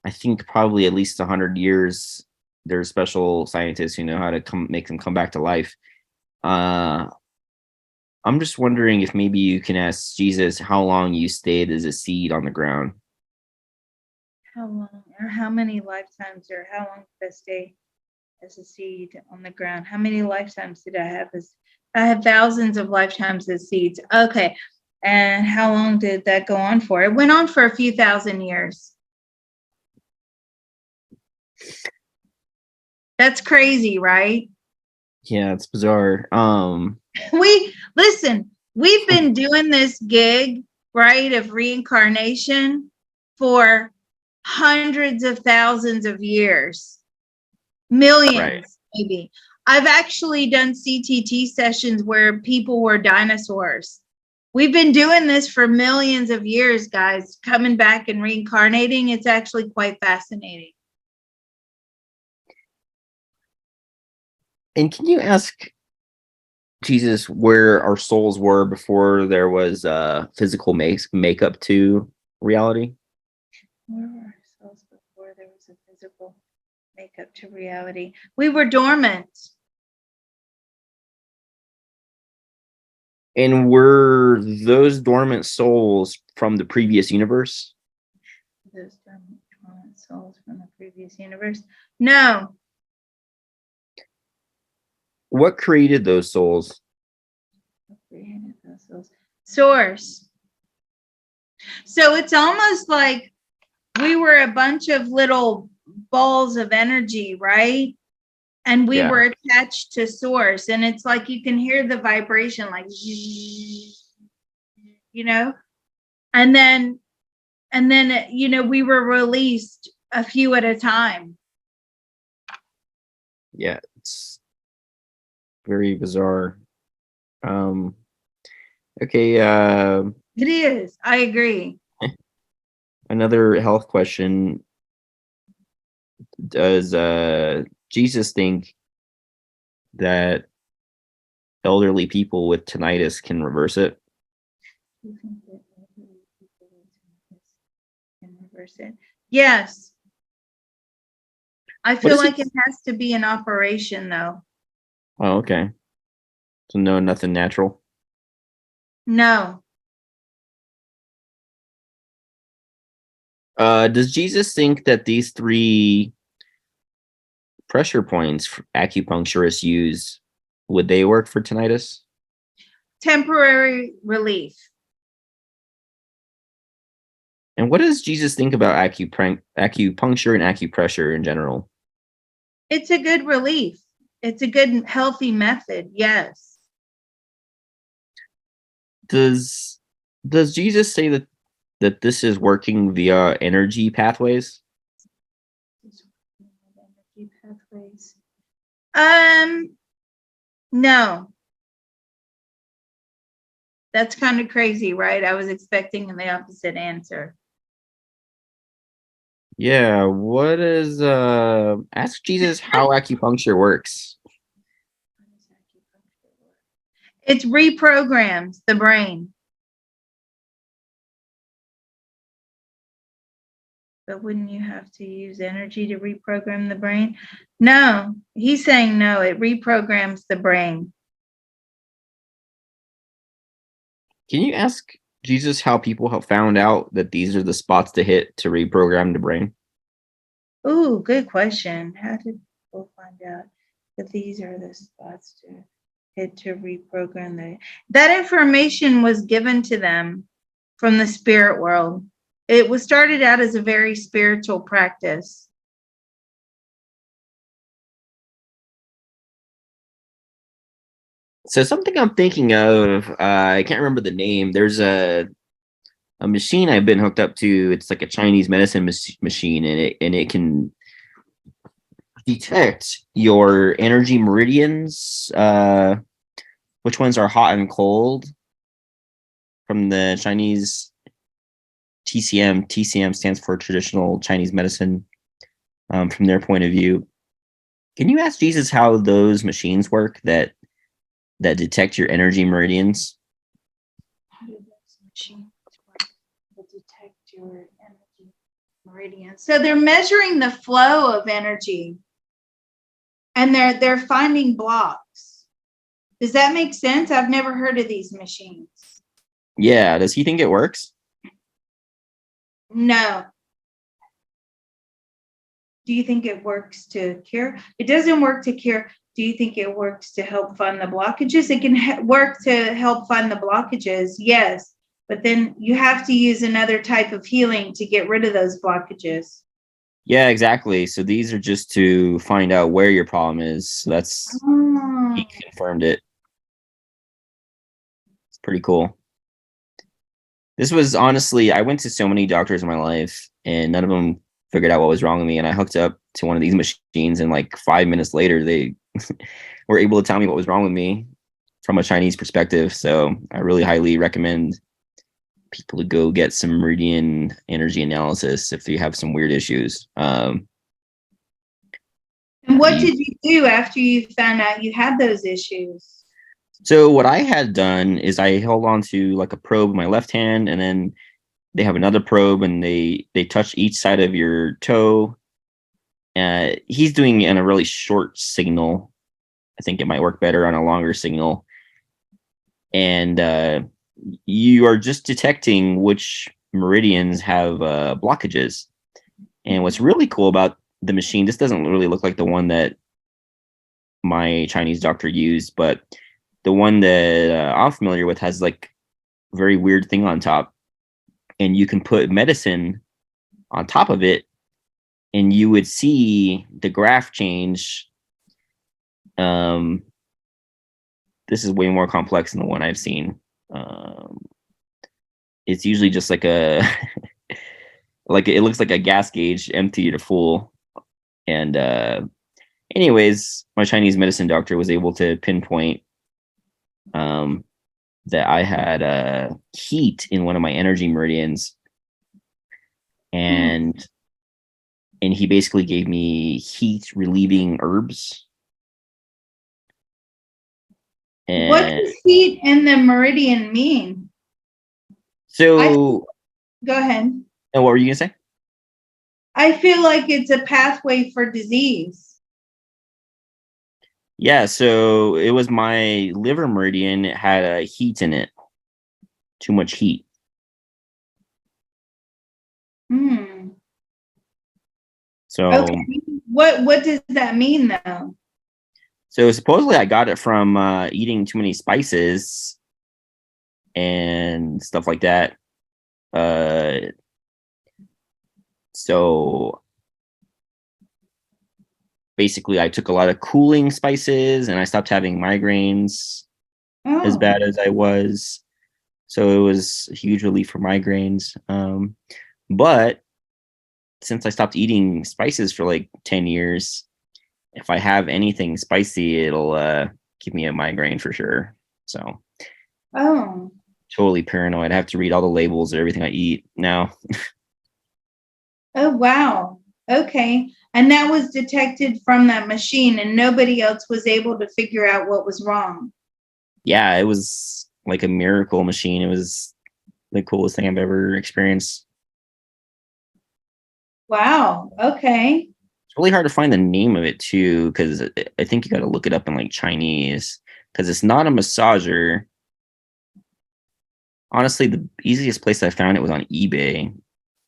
I think probably at least 100 years. There's special scientists who know how to make them come back to life. I'm just wondering if maybe you can ask Jesus how long you stayed as a seed on the ground. How long, or how many lifetimes, or how long did I stay as a seed on the ground? How many lifetimes did I have? I had thousands of lifetimes as seeds. Okay. And how long did that go on for? It went on for a few thousand years. That's crazy, right? Yeah, it's bizarre. We've been doing this gig, right, of reincarnation for hundreds of thousands of years, millions, Right. maybe. I've actually done CTT sessions where people were dinosaurs. We've been doing this for millions of years, guys, coming back and reincarnating. It's actually quite fascinating. And can you ask Jesus where our souls were before there was physical makeup to reality? Where were our souls before there was a physical makeup to reality? We were dormant. And were those dormant souls from the previous universe? Those dormant souls from the previous universe? No. What created those souls? Created those souls? Source. So it's almost like we were a bunch of little balls of energy, right? And we Yeah. were attached to source, and it's like you can hear the vibration, like, and then we were released a few at a time. Yeah, it's very bizarre. Okay, It is. I agree. another health question. Does Jesus think that elderly people with tinnitus can reverse it? You think that elderly people with tinnitus can reverse it? Yes. I What feel is it? like it has to be an operation, though. Oh, okay. So no, nothing natural. No. Does Jesus think that these three pressure points acupuncturists use, would they work for tinnitus? Temporary relief. And what does Jesus think about acupuncture and acupressure in general? It's a good relief. It's a good, healthy method. Yes. Does Does Jesus say that this is working via energy pathways? Energy pathways. No. That's kind of crazy, right? I was expecting the opposite answer. Yeah, what is ask Jesus how acupuncture works. It reprograms the brain. But wouldn't you have to use energy to reprogram the brain? No, he's saying no, it reprograms the brain. Can you ask Jesus how people have found out that these are the spots to hit to reprogram the brain? Ooh, good question. How did people find out that these are the spots to hit to reprogram the that information was given to them from the spirit world. It was started out as a very spiritual practice. So something I'm thinking of, I can't remember the name. There's a machine I've been hooked up to. It's like a Chinese medicine machine, and it can detect your energy meridians, which ones are hot and cold from the Chinese TCM. TCM stands for traditional Chinese medicine, from their point of view. Can you ask Jesus how those machines work that detect your energy meridians? How do those machines work to detect your energy meridians? So they're measuring the flow of energy and they're finding blocks. Does that make sense? I've never heard of these machines. Yeah, does he think it works? No. Do you think it works to cure? It doesn't work to cure. Do you think it works to help find the blockages? It can work to help find the blockages, yes. But then you have to use another type of healing to get rid of those blockages. Yeah, exactly. So these are just to find out where your problem is. So that's Oh. he confirmed it. It's pretty cool. This was honestly, I went to so many doctors in my life, and none of them figured out what was wrong with me. And I hooked up to one of these machines, and like 5 minutes later, they were able to tell me what was wrong with me from a Chinese perspective. So I really highly recommend people to go get some meridian energy analysis if they have some weird issues. And what You did you do after you found out you had those issues? So what I had done is I held on to like a probe in my left hand, and then they have another probe, and they touch each side of your toe. He's doing it in a really short signal. I think it might work better on a longer signal. And you are just detecting which meridians have blockages. And what's really cool about the machine, this doesn't really look like the one that my Chinese doctor used, but the one that I'm familiar with has like very weird thing on top, and you can put medicine on top of it, and you would see the graph change. Um, this is way more complex than the one I've seen. Um, it's usually just like a like it looks like a gas gauge, empty to full. And anyways, my Chinese medicine doctor was able to pinpoint um, that I had heat in one of my energy meridians, Hmm. and he basically gave me heat relieving herbs. What And does heat and the meridian mean? I so, go ahead. and what were you gonna say? I feel like it's a pathway for disease. Yeah, so it was my liver meridian. It had a heat in it, too much heat. Hmm. So, Okay. What does that mean though? supposedly I got it from eating too many spices and stuff like that. Uh, so basically, I took a lot of cooling spices, and I stopped having migraines as Oh. bad as I was. So it was a huge relief for migraines. But since I stopped eating spices for like 10 years, if I have anything spicy, it'll give me a migraine for sure. So Oh. totally paranoid. I have to read all the labels of everything I eat now. Oh, wow. Okay. And that was detected from that machine, and nobody else was able to figure out what was wrong. Yeah, it was like a miracle machine. It was the coolest thing I've ever experienced. Wow. Okay. It's really hard to find the name of it too, because I think you got to look it up in like Chinese, because it's not a massager. Honestly, the easiest place I found it was on eBay.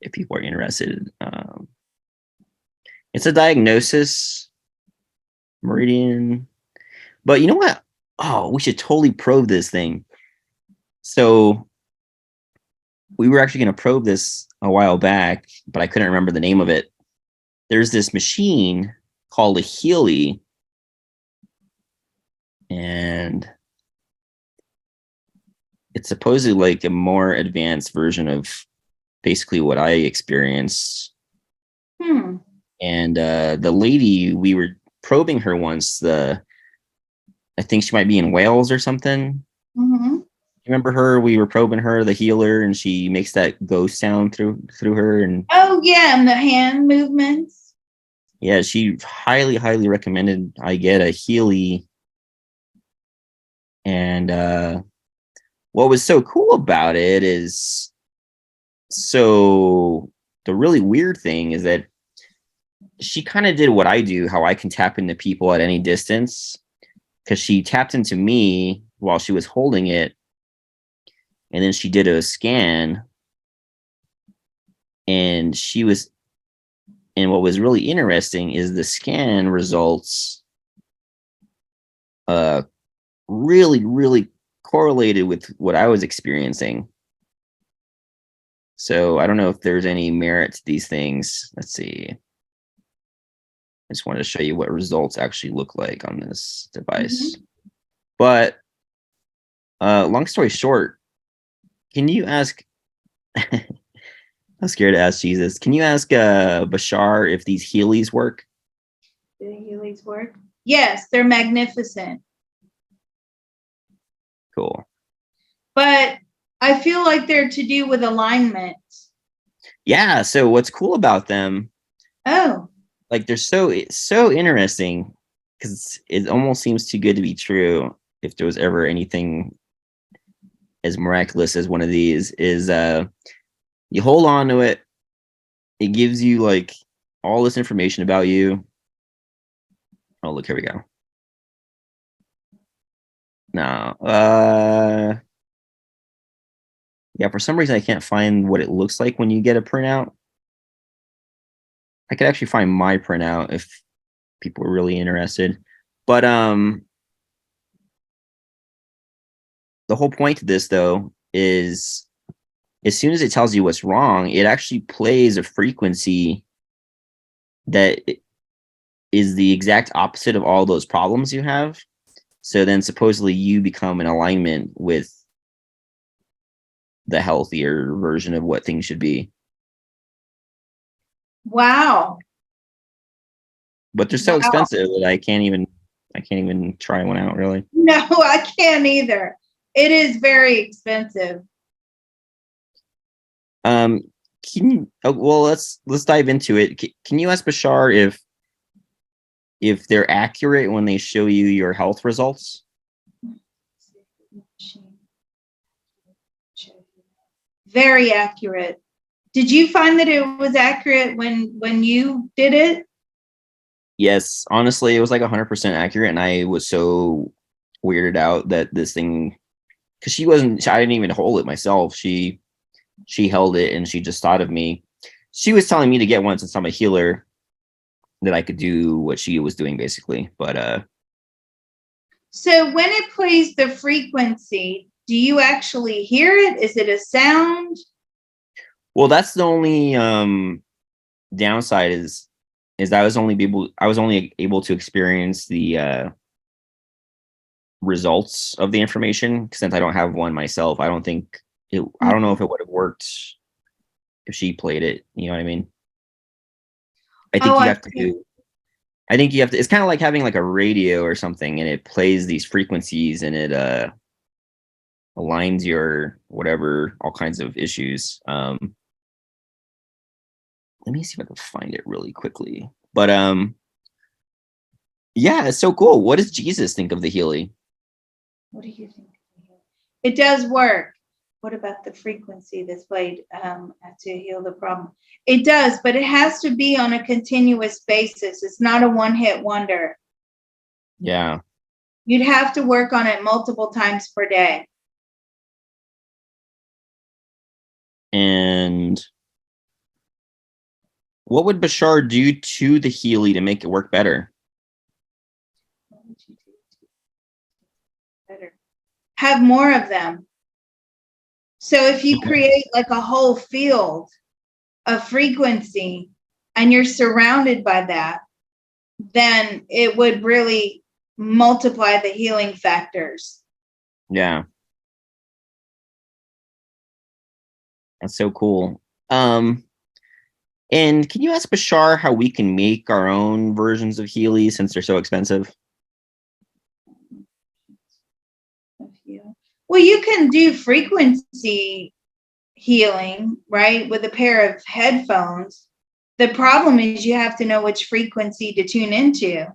If people are interested, it's a diagnosis meridian. But you know what? Oh, we should totally probe this thing. So we were actually going to probe this a while back, but I couldn't remember the name of it. There's this machine called a Healy, and it's supposedly like a more advanced version of basically what I experienced. Hmm. And the lady, we were probing her once. I think she might be in Wales or something. Mm-hmm. You remember her? We were probing her, the healer, and she makes that ghost sound through her. And Oh, yeah. And the hand movements. yeah, she highly recommended I get a Healy. And what was so cool about it is, so the really weird thing is that she kind of did what I do, how I can tap into people at any distance, because she tapped into me while she was holding it, and then she did a scan, and she was, and what was really interesting is the scan results uh really correlated with what I was experiencing. So I don't know if there's any merit to these things. Let's see. I just wanted to show you what results actually look like on this device. Mm-hmm. But long story short, can you ask I'm scared to ask Jesus. Can you ask Bashar if these Heelys work? Do the Heelys work? Yes, they're magnificent. Cool. But I feel like they're to do with alignment. Yeah. So what's cool about them? Oh. Like they're so interesting because it almost seems too good to be true. If there was ever anything as miraculous as one of these, is you hold on to it. It gives you like all this information about you. Oh, look, here we go. No. Yeah, for some reason I can't find what it looks like when you get a printout. I could actually find my printout if people are really interested. But the whole point of this though is as soon as it tells you what's wrong, it actually plays a frequency that is the exact opposite of all those problems you have. So then supposedly you become in alignment with the healthier version of what things should be. Wow. But they're so Wow. expensive that I can't even try one out really. No, I can't either. It is very expensive. Um can you, oh, well let's dive into it. Can you ask Bashar if they're accurate when they show you your health results? Very accurate. Did you find that it was accurate when you did it? Yes, honestly, it was like 100% accurate, and I was so weirded out that this thing, because she wasn't, I didn't even hold it myself. She held it, and she just thought of me. She was telling me to get one since I'm a healer, that I could do what she was doing basically. But So when it plays the frequency, do you actually hear it? Is it a sound? well, that's the only downside is I was only able to experience the results of the information since I don't have one myself. I don't think I don't know if it would have worked if she played it. You know what I mean? I Oh, think you I have see. to. I think you have to. It's kind of like having like a radio or something, and it plays these frequencies, and it aligns your whatever all kinds of issues. Let me see if I can find it really quickly. But yeah, it's so cool. What does Jesus think of the Healy? What do you think? It does work. What about the frequency that's played to heal the problem? It does, but it has to be on a continuous basis. It's not a one-hit wonder. Yeah. You'd have to work on it multiple times per day. And what would Bashar do to the Healy to make it work better? What would you do better? Have more of them. So if you create like a whole field of frequency and you're surrounded by that, then it would really multiply the healing factors. Yeah, that's so cool. Um, and can you ask Bashar how we can make our own versions of Healy since they're so expensive? Well, you can do frequency healing, right, with a pair of headphones. The problem is you have to know which frequency to tune into.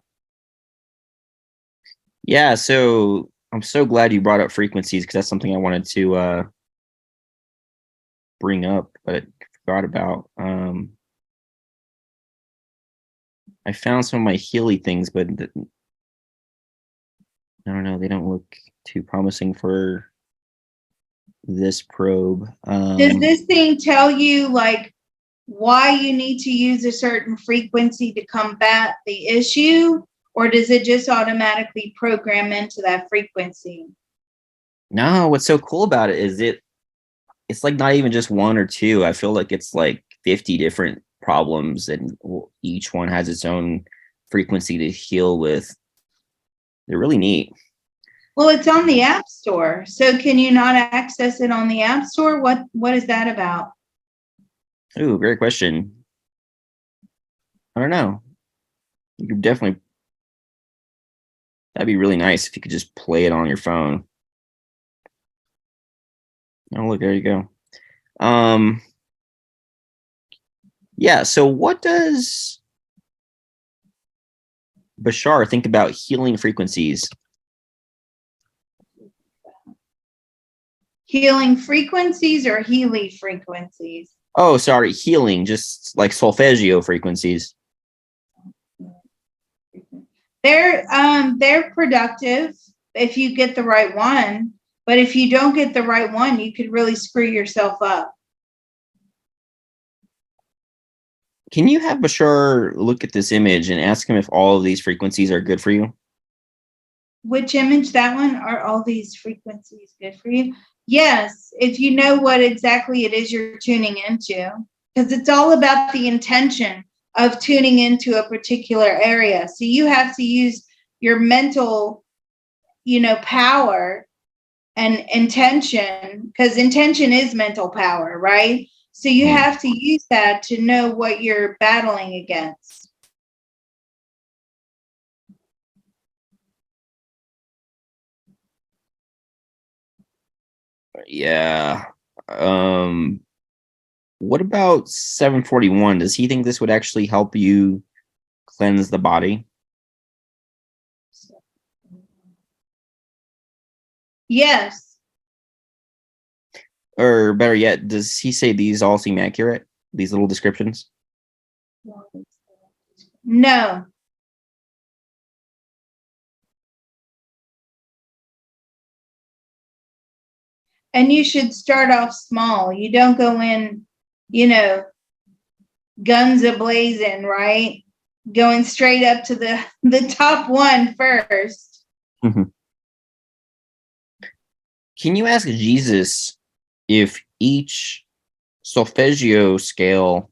Yeah, so I'm so glad you brought up frequencies because that's something I wanted to bring up, but I forgot about. I found some of my Healy things, but I don't know, they don't look too promising for this probe. Does this thing tell you like why you need to use a certain frequency to combat the issue, or does it just automatically program into that frequency? No, what's so cool about it is it's like not even just one or two. I feel like it's like 50 different problems, and each one has its own frequency to heal with. They're really neat. Well, it's on the App Store. So can you not access it on the App Store? What is that about? Ooh, great question. I don't know. You could definitely, that'd be really nice if you could just play it on your phone. Oh, look, there you go. Um, yeah, so what does Bashar think about healing frequencies? Healing frequencies or Healy frequencies? Oh, sorry, healing, just like solfeggio frequencies. They're productive if you get the right one, but if you don't get the right one, you could really screw yourself up. Can you have Bashar look at this image and ask him if all of these frequencies are good for you? Which image? That one? Are all these frequencies good for you? Yes, if you know what exactly it is you're tuning into, because it's all about the intention of tuning into a particular area. So you have to use your mental, power and intention, because intention is mental power, right? So you have to use that to know what you're battling against. Yeah. Um, what about 741? Does he think this would actually help you cleanse the body? Yes. Or better yet, does he say these all seem accurate? These little descriptions? No. And you should start off small. You don't go in, you know, guns a-blazing, right? Going straight up to the top one first. Mhm. Can you ask Jesus if each solfeggio scale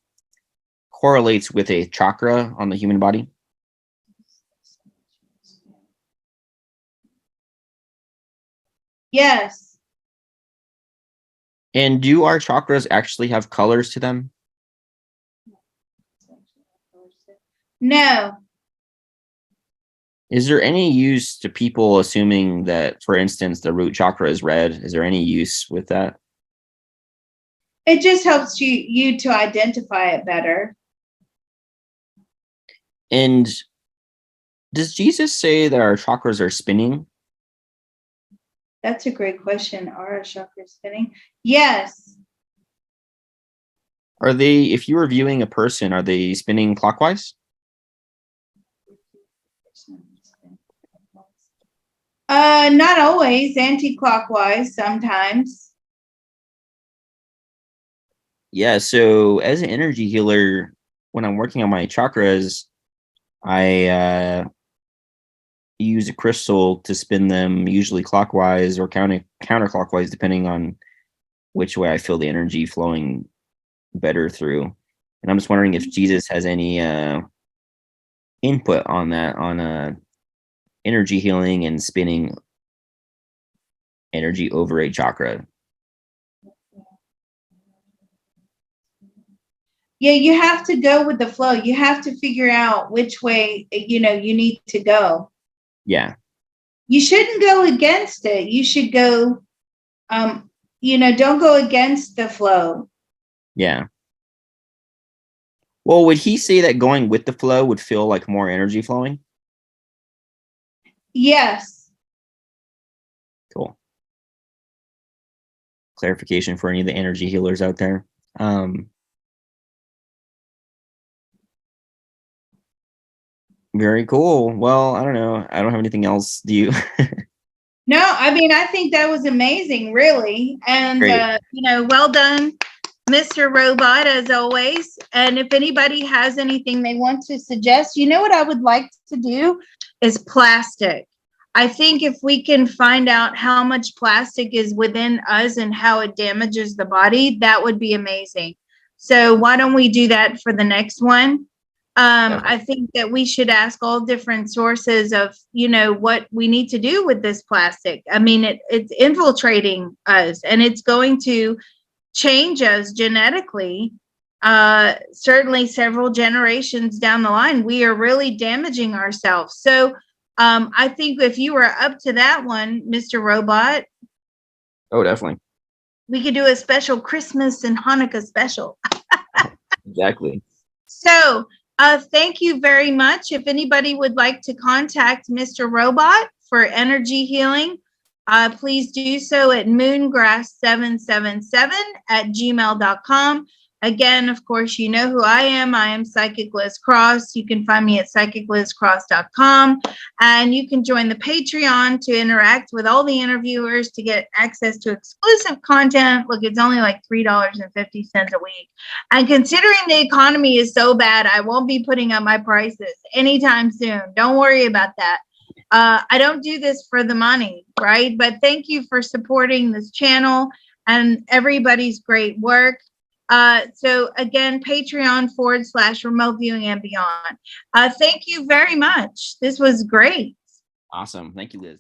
correlates with a chakra on the human body? Yes. And do our chakras actually have colors to them? No, Is there any use to people assuming that, for instance, the root chakra is red? Is there any use with that? it just helps you to identify it better. And does Jesus say that our chakras are spinning? That's a great question. Are our chakras spinning? Yes. Are they, if you were viewing a person, are they spinning clockwise? Not always. Anti-clockwise sometimes. Yeah, so as an energy healer, when I'm working on my chakras, I use a crystal to spin them, usually clockwise or counterclockwise, depending on which way I feel the energy flowing better through. And I'm just wondering if Jesus has any input on that, on energy healing and spinning energy over a chakra. Yeah, you have to go with the flow. You have to figure out which way, you need to go. Yeah. You shouldn't go against it. You should go, don't go against the flow. Yeah. Well, would he say that going with the flow would feel like more energy flowing? Yes. Cool. Clarification for any of the energy healers out there. Very cool. Well, I don't know. I don't have anything else. Do you? No, I mean, I think that was amazing, really. And, Great. well done, Mr. Robot, as always. And if anybody has anything they want to suggest, what I would like to do is plastic. I think if we can find out how much plastic is within us and how it damages the body, that would be amazing. So why don't we do that for the next one? I think that we should ask all different sources of, what we need to do with this plastic. I mean, it's infiltrating us and it's going to change us genetically. Certainly several generations down the line, we are really damaging ourselves. So I think if you were up to that one, Mr. Robot, Oh, definitely. we could do a special Christmas and Hanukkah special. Exactly. So thank you very much. If anybody would like to contact Mr. Robot for energy healing, please do so at moongrass777@gmail.com. Again, of course, you know who I am. I am Psychic Liz Cross. You can find me at psychiclizcross.com. And you can join the Patreon to interact with all the interviewers to get access to exclusive content. Look, it's only like $3.50 a week. And considering the economy is so bad, I won't be putting up my prices anytime soon. Don't worry about that. I don't do this for the money, right? But thank you for supporting this channel and everybody's great work. So again, Patreon.com/remote viewing and beyond. Thank you very much. This was great. Awesome. Thank you, Liz.